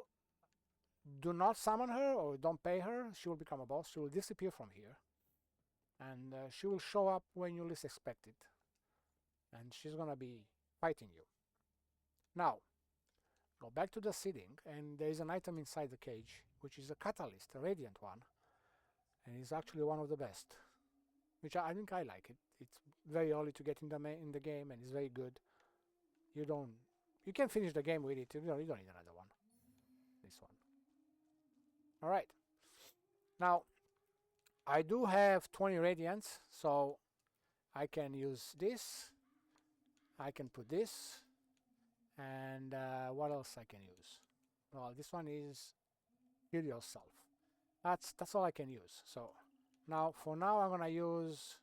do not summon her or don't pay her, she will become a boss. She will disappear from here, and she will show up when you least expect it, and she's gonna be fighting you. Now, go back to the seeding, and there is an item inside the cage, which is a catalyst, a radiant one, and it's actually one of the best, which I think I like it. It's very early to get in the game, and it's very good. You can finish the game with it. You don't need another one. This one. All right. Now, I do have 20 radiants, so I can use this. I can put this, and what else I can use? Well, this one is heal yourself. That's all I can use. So now, for now, I'm gonna use,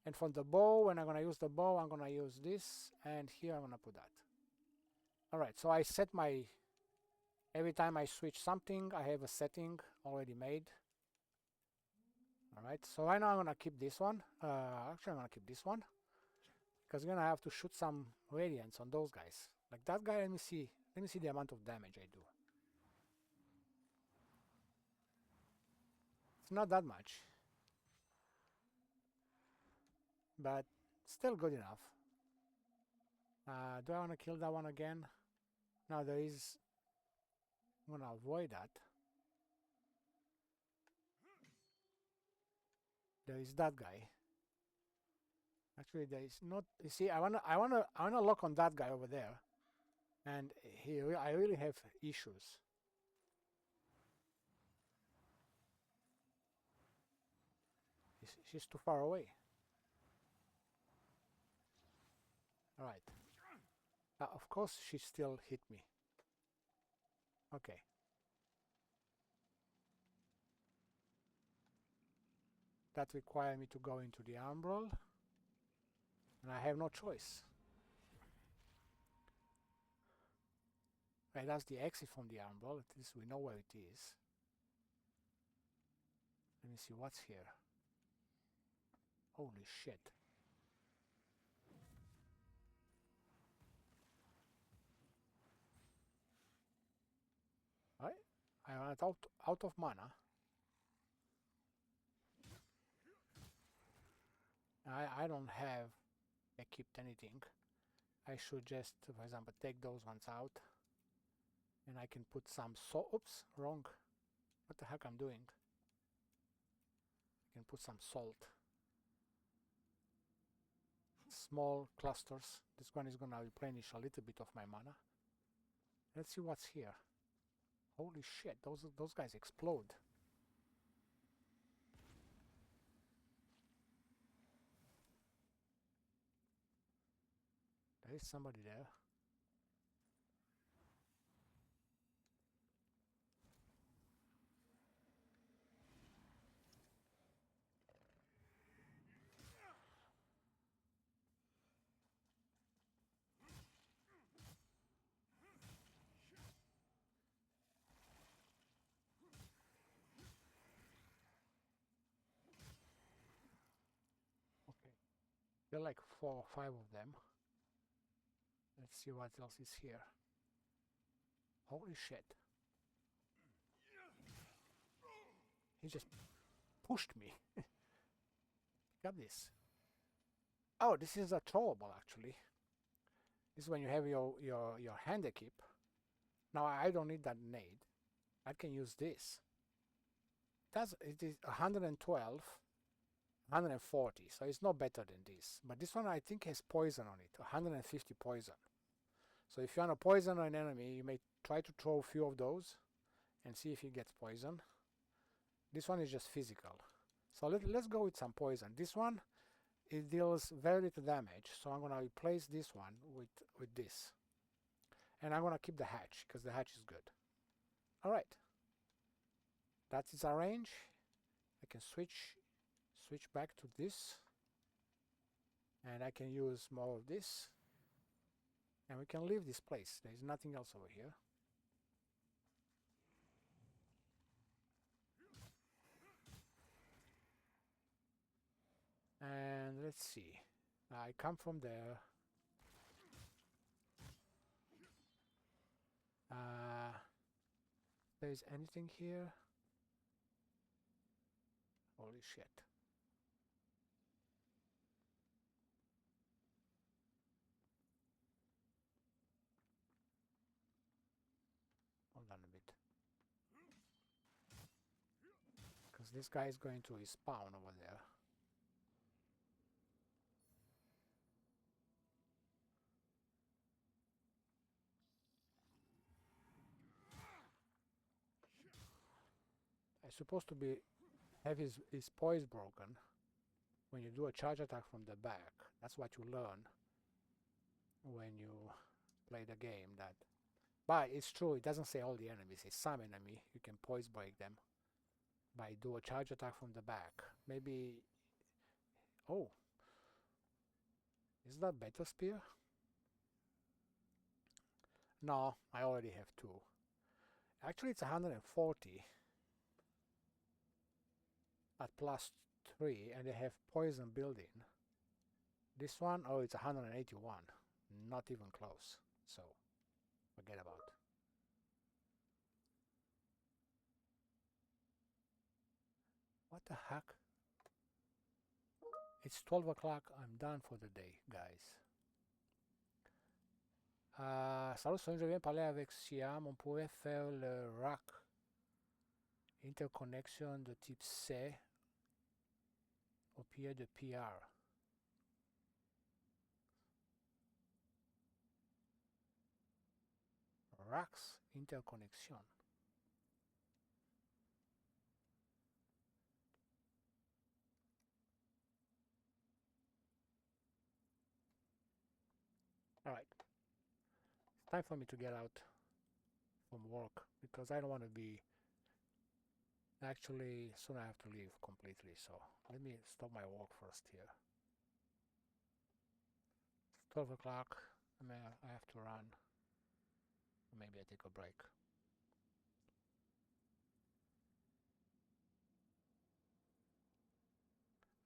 and from the bow, when I'm gonna use the bow, I'm gonna use this, and here I'm gonna put that. All right. So I set my. Every time I switch something, I have a setting already made. Alright, so right now I'm gonna keep this one. Actually, I'm gonna keep this one because I'm gonna have to shoot some radiants on those guys. Like that guy, let me see the amount of damage I do. It's not that much, but still good enough. Do I want to kill that one again? No, there is. I'm gonna avoid that. There is that guy. Actually, there is not. You see, I wanna lock on that guy over there, and I really have issues. She's too far away. All right. Of course, she still hit me. Okay. That requires me to go into the umbral, and I have no choice. Right, that's the exit from the umbral. At least we know where it is. Let me see what's here. Holy shit. Right? I ran out of mana. I don't have equipped anything. I should just, for example, take those ones out, and I can put some oops, wrong. What the heck I'm doing? I can put some salt. Small clusters. This one is gonna replenish a little bit of my mana. Let's see what's here. Holy shit, those guys explode. There is somebody there. Okay. There are like 4 or 5 of them. Let's see what else is here. Holy shit. He just pushed me. Got this. Oh, this is a throwable actually. This is when you have your hand equip. Now I don't need that nade. I can use this. It is 112, 140, so it's no better than this. But this one I think has poison on it, 150 poison. So if you want to poison an enemy, you may try to throw a few of those and see if he gets poison. This one is just physical. So let's go with some poison. This one, it deals very little damage, so I'm gonna replace this one with this. And I'm gonna keep the hatch, because the hatch is good. Alright. That is our range. I can switch back to this. And I can use more of this. And we can leave this place. There is nothing else over here. And let's see. I come from there. There's anything here? Holy shit. Hold on a bit. Because this guy is going to respawn over there. I'm supposed to have his poise broken when you do a charge attack from the back. That's what you learn when you play the game. But it's true, it doesn't say all the enemies. It's some enemy you can poise break them by do a charge attack from the back. Maybe... Oh! Is that Battle Spear? No, I already have 2. Actually it's 140 at +3, and they have poison built in. This one, oh, it's 181. Not even close. So, forget about it. What the heck? It's 12 o'clock. I'm done for the day, guys. Salut, Sonia, je viens parler avec Siam. On pourrait faire le rack interconnexion de type C au pied de PR. Racks interconnexion. Alright. It's time for me to get out from work because I don't want to be... Actually, soon I have to leave completely, so let me stop my work first here. It's 12 o'clock. I have to run. Maybe I take a break.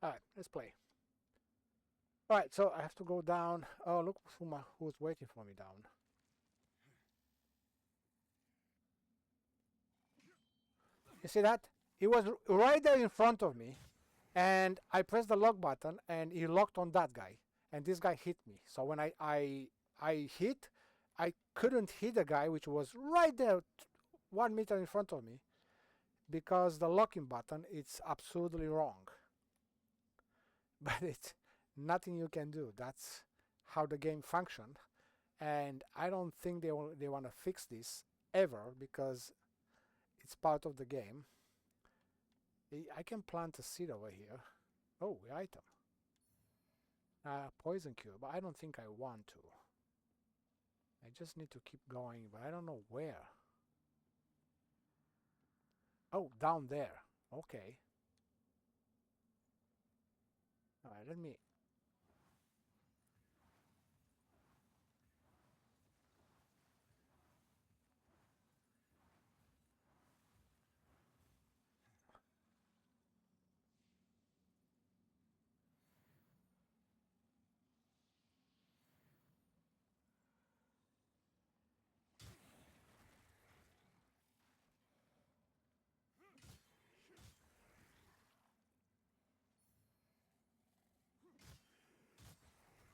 Alright, let's play. Alright, so I have to go down. Oh, look who's waiting for me down. You see that? He was right there in front of me, and I pressed the lock button, and he locked on that guy, and this guy hit me. So when I hit, I couldn't hit the guy which was right there 1 meter in front of me, because the locking button, it's absolutely wrong. But it's nothing you can do. That's how the game functioned, and I don't think they want to fix this ever, because it's part of the game. I can plant a seed over here. Oh, item. Poison cube, but I don't think I want to. I just need to keep going, but I don't know where. Oh, down there. Okay. Alright, let me...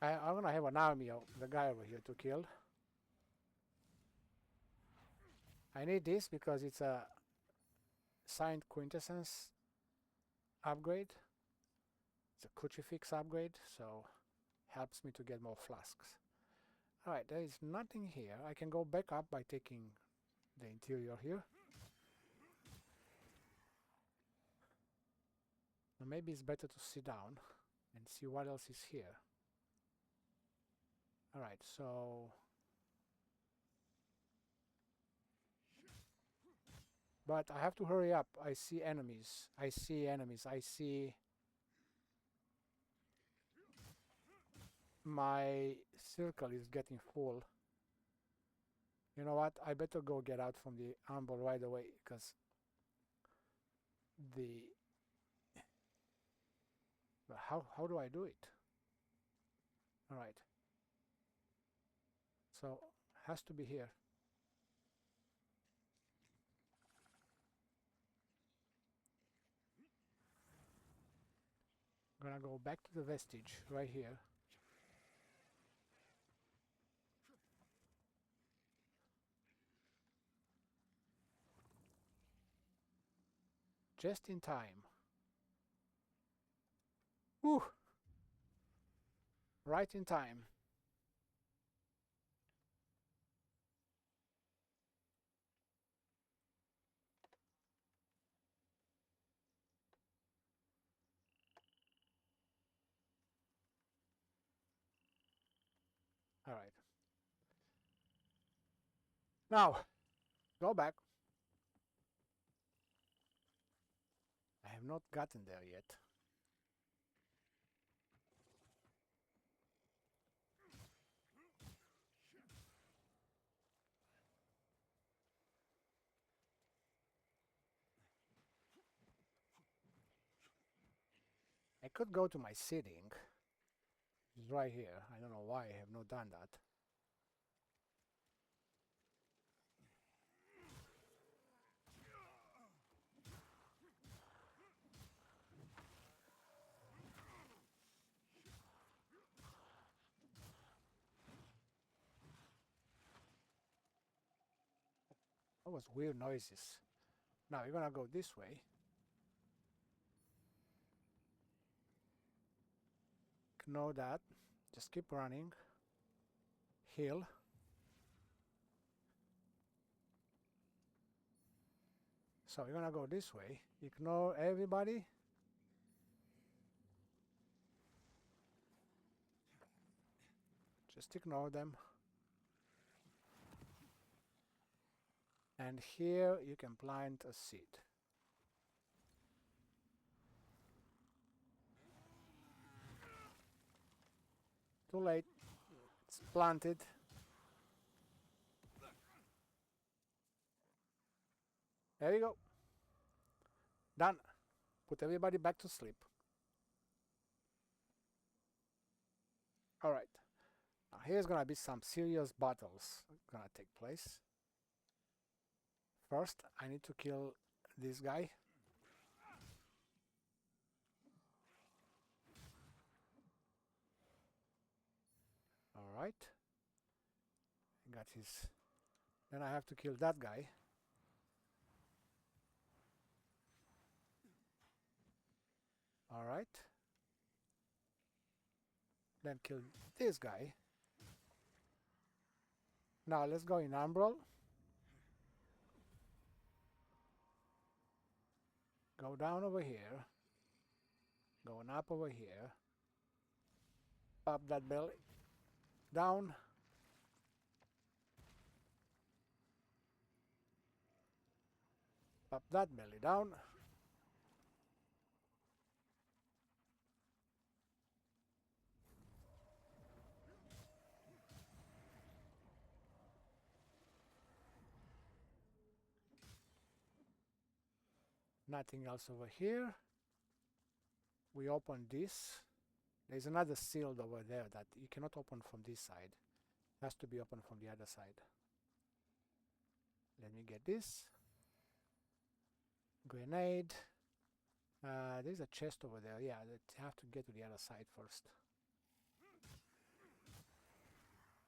I'm gonna have an army of the guy over here to kill. I need this because it's a signed quintessence upgrade. It's a crucifix upgrade, so helps me to get more flasks. Alright, there is nothing here. I can go back up by taking the interior here. So maybe it's better to sit down and see what else is here. Alright, so... But I have to hurry up. I see enemies. I see enemies. I see... My circle is getting full. You know what? I better go get out from the amble right away, because the... But how do I do it? Alright. So, has to be here. Gonna go back to the vestige right here. Just in time. Whew! Right in time. All right. Now, go back. I have not gotten there yet. I could go to my sitting. It's right here. I don't know why I have not done that. That was weird noises. Now we're gonna go this way. Know that. Just keep running. Heal. So we're gonna go this way. Ignore everybody. Just ignore them. And here you can plant a seed. Too late. It's planted. There you go. Done. Put everybody back to sleep. Alright. Now here's gonna be some serious battles gonna take place. First, I need to kill this guy. Alright. Got his... Then I have to kill that guy. Alright. Then kill this guy. Now let's go in Umbral. Go down over here. Going up over here. Pop that belly. Down. Pop that belly down. Nothing else over here. We open this. There's another shield over there that you cannot open from this side. It has to be opened from the other side. Let me get this. Grenade. There's a chest over there. Yeah, I have to get to the other side first.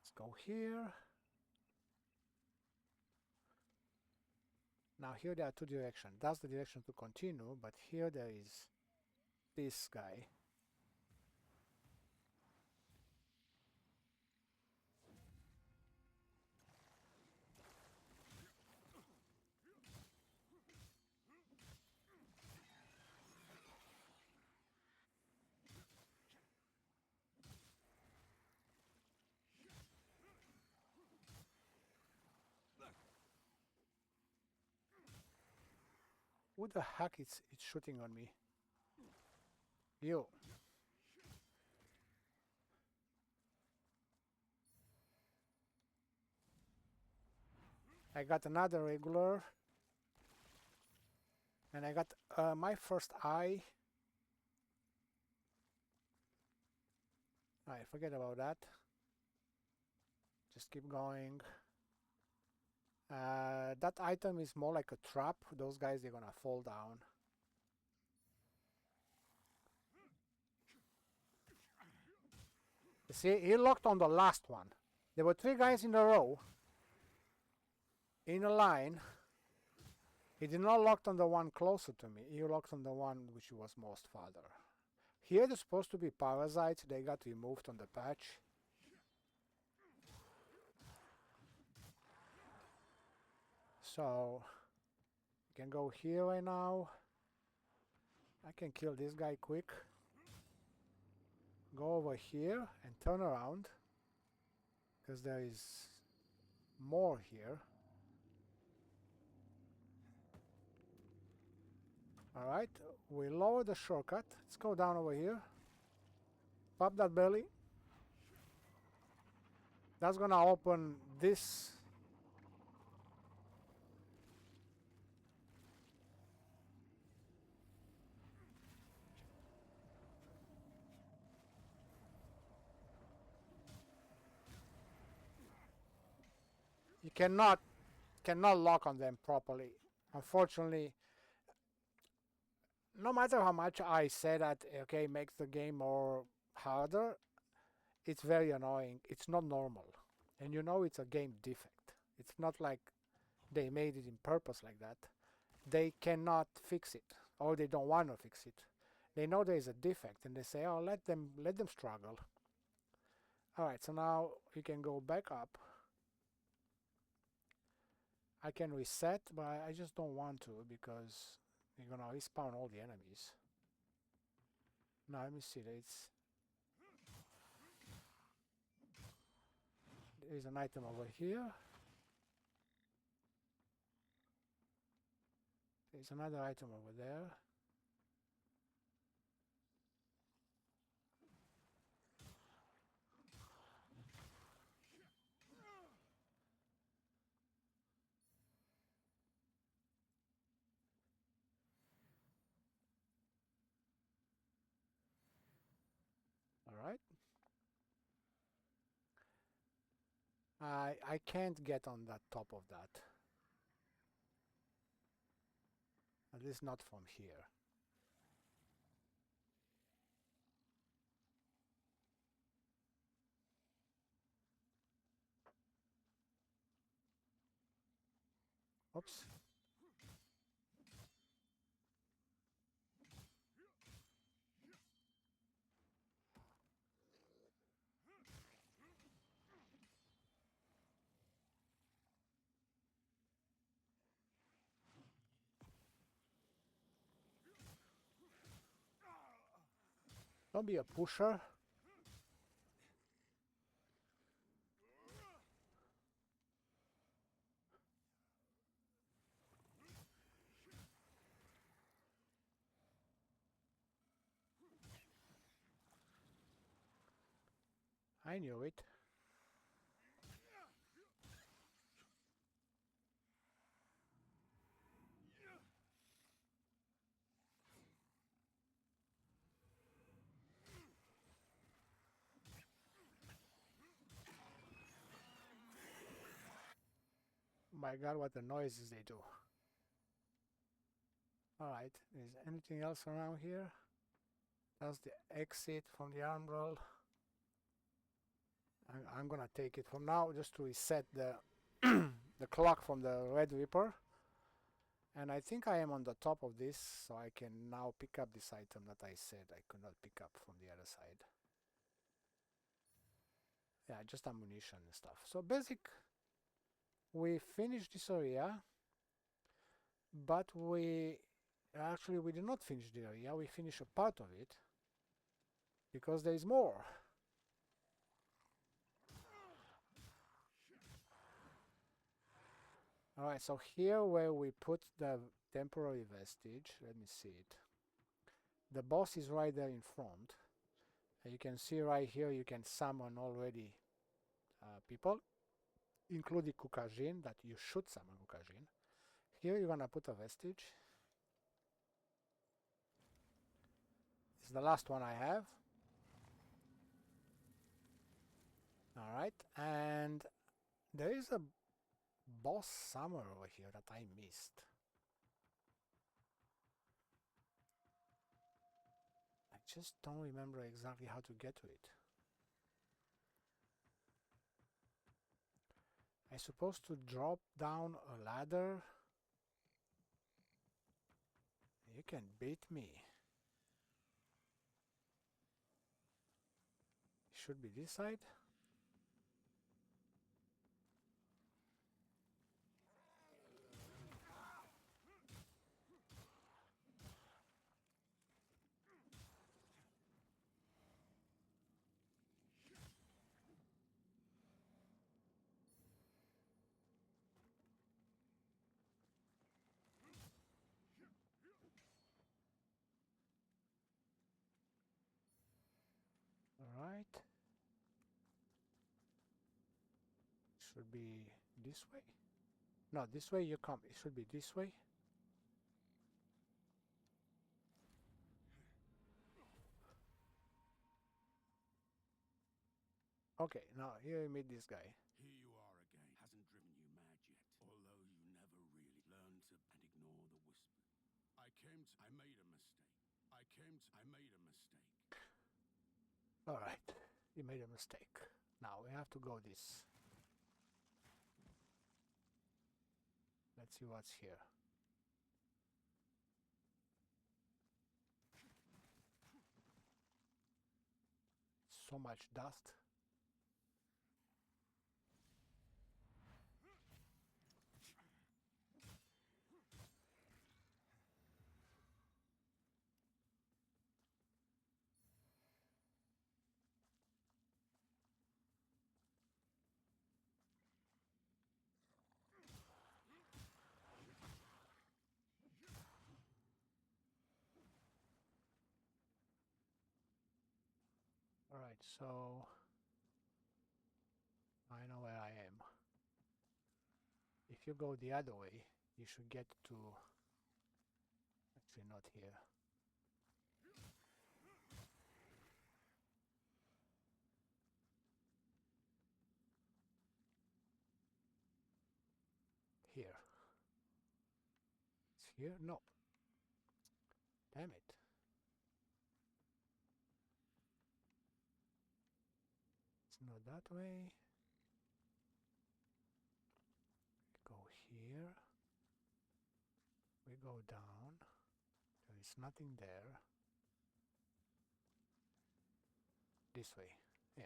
Let's go here. Now here there are two directions. That's the direction to continue, but here there is this guy. Who the heck is it's shooting on me? You. I got another regular. And I got my first eye. Alright, forget about that. Just keep going. That item is more like a trap. Those guys, they're gonna fall down. You see, he locked on the last one. There were 3 guys in a row. In a line. He did not lock on the one closer to me. He locked on the one which was most farther. Here there's supposed to be parasites. They got removed on the patch. So, I can go here right now. I can kill this guy quick. Go over here and turn around. Because there is more here. Alright, we lower the shortcut. Let's go down over here. Pop that belly. That's gonna open this. You cannot lock on them properly. Unfortunately, no matter how much I say that, okay, makes the game more harder, it's very annoying. It's not normal. And you know it's a game defect. It's not like they made it in purpose like that. They cannot fix it, or they don't want to fix it. They know there is a defect and they say, oh, let them struggle. Alright, so now we can go back up. I can reset, but I just don't want to because you're gonna respawn all the enemies. Now let me see. There's an item over here. There's another item over there. Alright. I can't get on that top of that. At least not from here. Oops. Don't be a pusher. I knew it. My god, what the noises they do. Alright, is anything else around here? That's the exit from the Umbral. I'm gonna take it from now just to reset the the clock from the Red Reaper. And I think I am on the top of this, so I can now pick up this item that I said I could not pick up from the other side. Yeah, just ammunition and stuff. So basic, we finished this area, but we did not finish the area. We finished a part of it because there is more. Alright, so here where we put the temporary vestige. Let me see it. The boss is right there in front. You can see right here you can summon already people, including Kukajin, that you should summon Kukajin. Here you're gonna put a vestige. This is the last one I have. Alright, and there is a boss somewhere over here that I missed. I just don't remember exactly how to get to it. I'm supposed to drop down a ladder. You can beat me. Should be this side. Alright. Should be this way? No, this way you come. It should be this way. Okay, now here you meet this guy. Here you are again. Hasn't driven you mad yet, although you never really learned to and ignore the whisper. I made a mistake. I made a mistake. Alright, you made a mistake. Now we have to go this. Let's see what's here. So much dust. Alright, so I know where I am. If you go the other way, you should get to... Actually, not here. Here. It's here? No. Damn it. It's not that way. Go here. We go down. There is nothing there. This way. Yeah.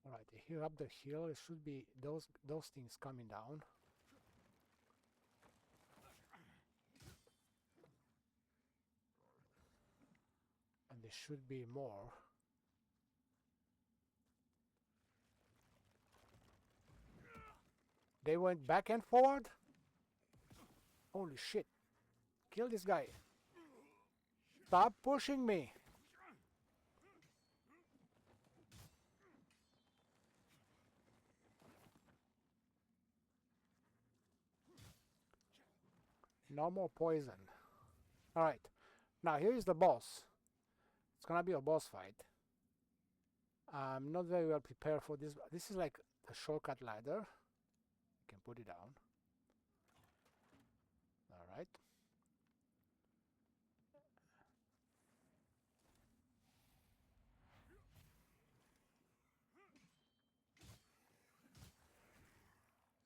Alright, here up the hill, it should be those things coming down. And there should be more. They went back and forward? Holy shit. Kill this guy. Stop pushing me. No more poison. Alright. Now here is the boss. It's gonna be a boss fight. I'm not very well prepared for this. This is like a shortcut ladder. You can put it down. Alright.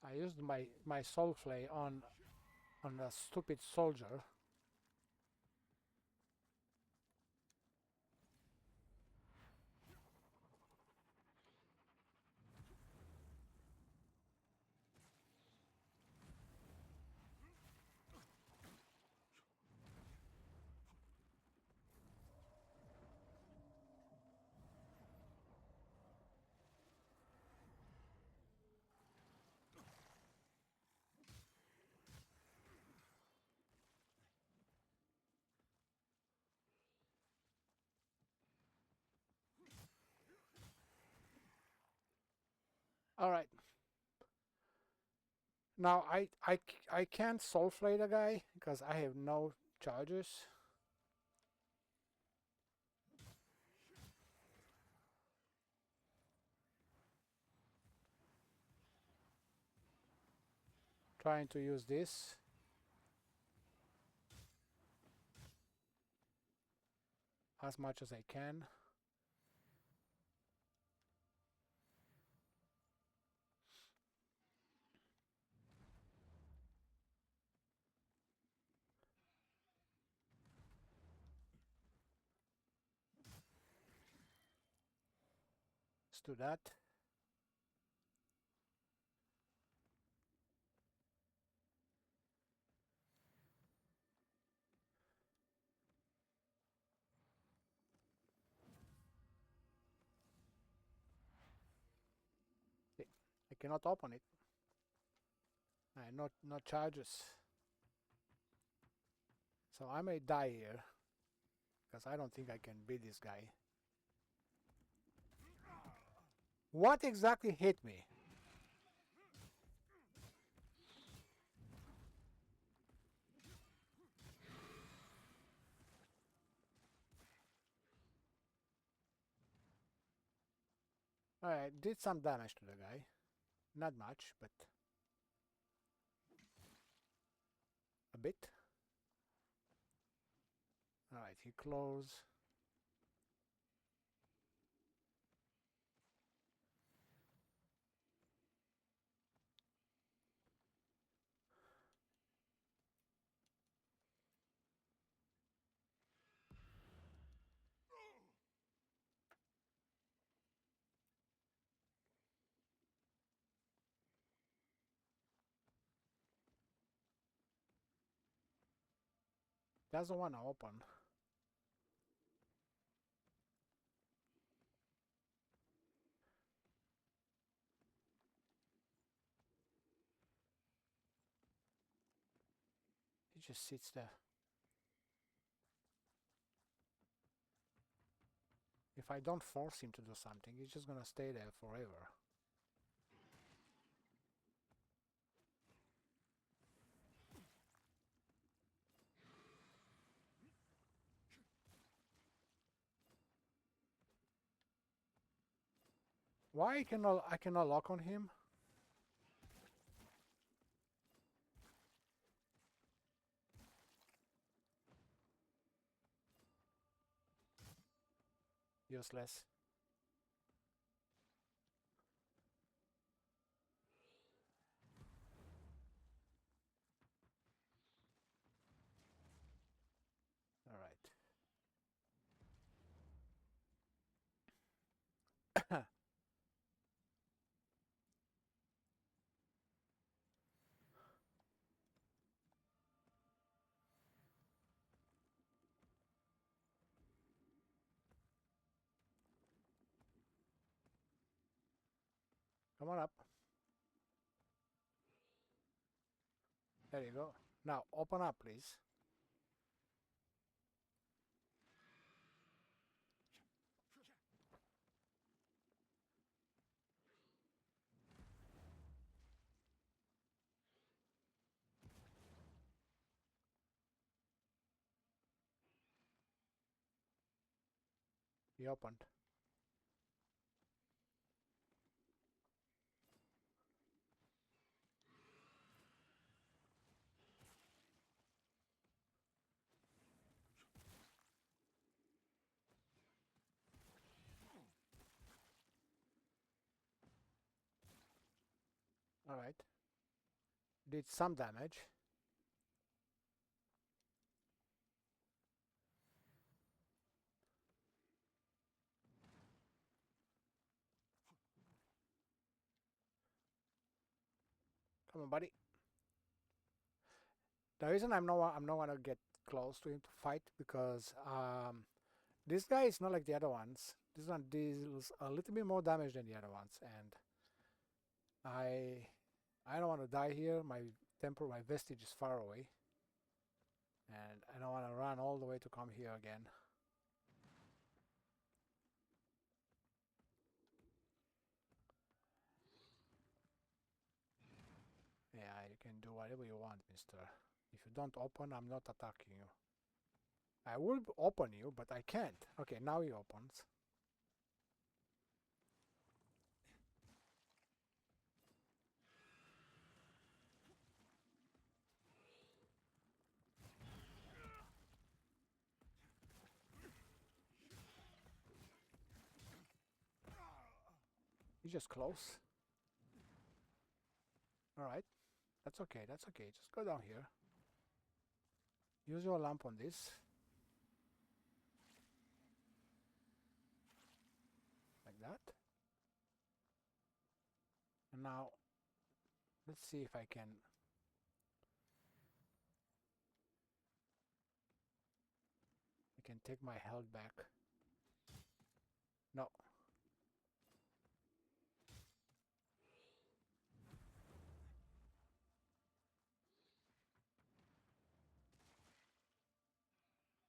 I used my soul flay on a stupid soldier. All right. Now I can't soul flay the guy because I have no charges. Trying to use this. As much as I can. Let's do that. I cannot open it. Not charges. So I may die here because I don't think I can beat this guy. What exactly hit me? Alright, did some damage to the guy. Not much, but a bit. Alright, he closed. Doesn't want to open. He just sits there. If I don't force him to do something, he's just gonna stay there forever. Why I cannot lock on him? Useless. Alright. Come on up. There you go. Now open up, please. He opened. Alright. Did some damage. Come on, buddy. The reason I'm not gonna get close to him to fight because this guy is not like the other ones. This one deals a little bit more damage than the other ones, and I don't want to die here. My vestige is far away, and I don't want to run all the way to come here again. can do whatever you want, mister. If you don't open, I'm not attacking you. I will open you, but I can't. Okay, now he opens. He's just close. Alright. That's okay, that's okay. Just go down here. Use your lamp on this. Like that. And now, let's see if I can... I can take my health back. No.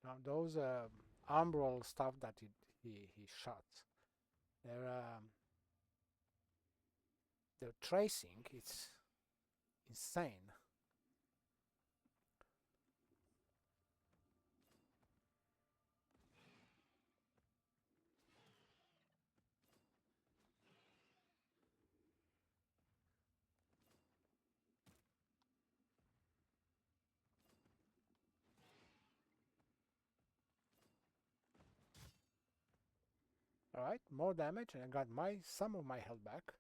Now those umbral stuff that he shot, they're tracing. It's insane. Alright, more damage, and I got some of my health back.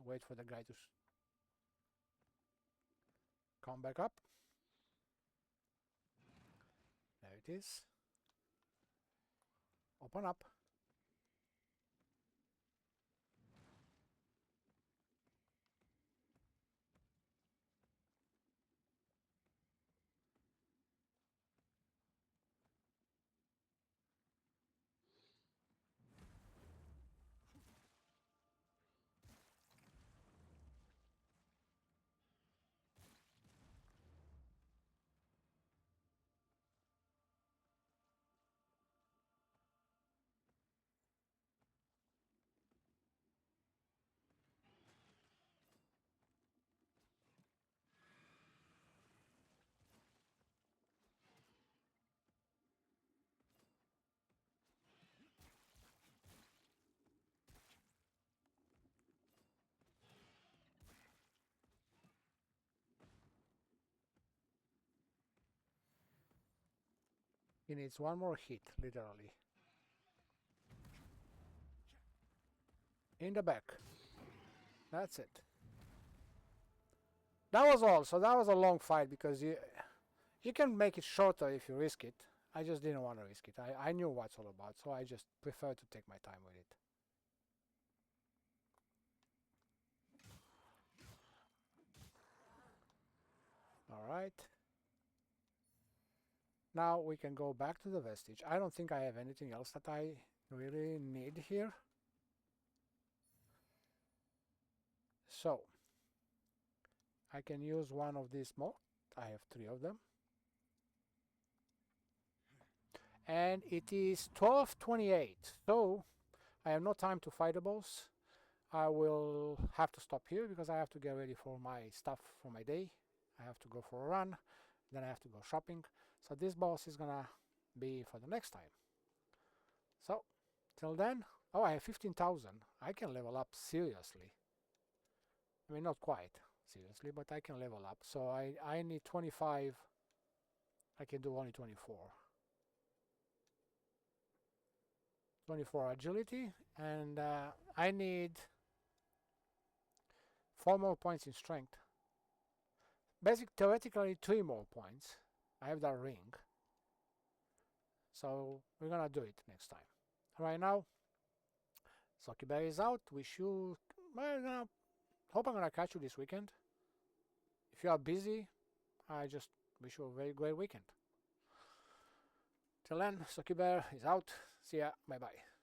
Wait for the guy to come back up. There it is. Open up. He needs one more hit, literally. In the back. That's it. That was all. So that was a long fight because you can make it shorter if you risk it. I just didn't want to risk it. I knew what it's all about, so I just prefer to take my time with it. Alright. Now we can go back to the vestige. I don't think I have anything else that I really need here. So I can use one of these more. I have 3 of them. And it is 12:28. So I have no time to fight the boss. I will have to stop here because I have to get ready for my stuff for my day. I have to go for a run. Then I have to go shopping. So this boss is gonna be for the next time. So till then, oh, I have 15,000. I can level up seriously. I mean, not quite seriously, but I can level up. So I need 25. I can do only 24. 24 agility, and I need 4 more points in strength. Theoretically 3 more points. I have that ring. So we're gonna do it next time. Right now, Sokiberry is out. Hope I'm gonna catch you this weekend. If you are busy, I just wish you a very great weekend. Till then, Sokibear is out. See ya. Bye bye.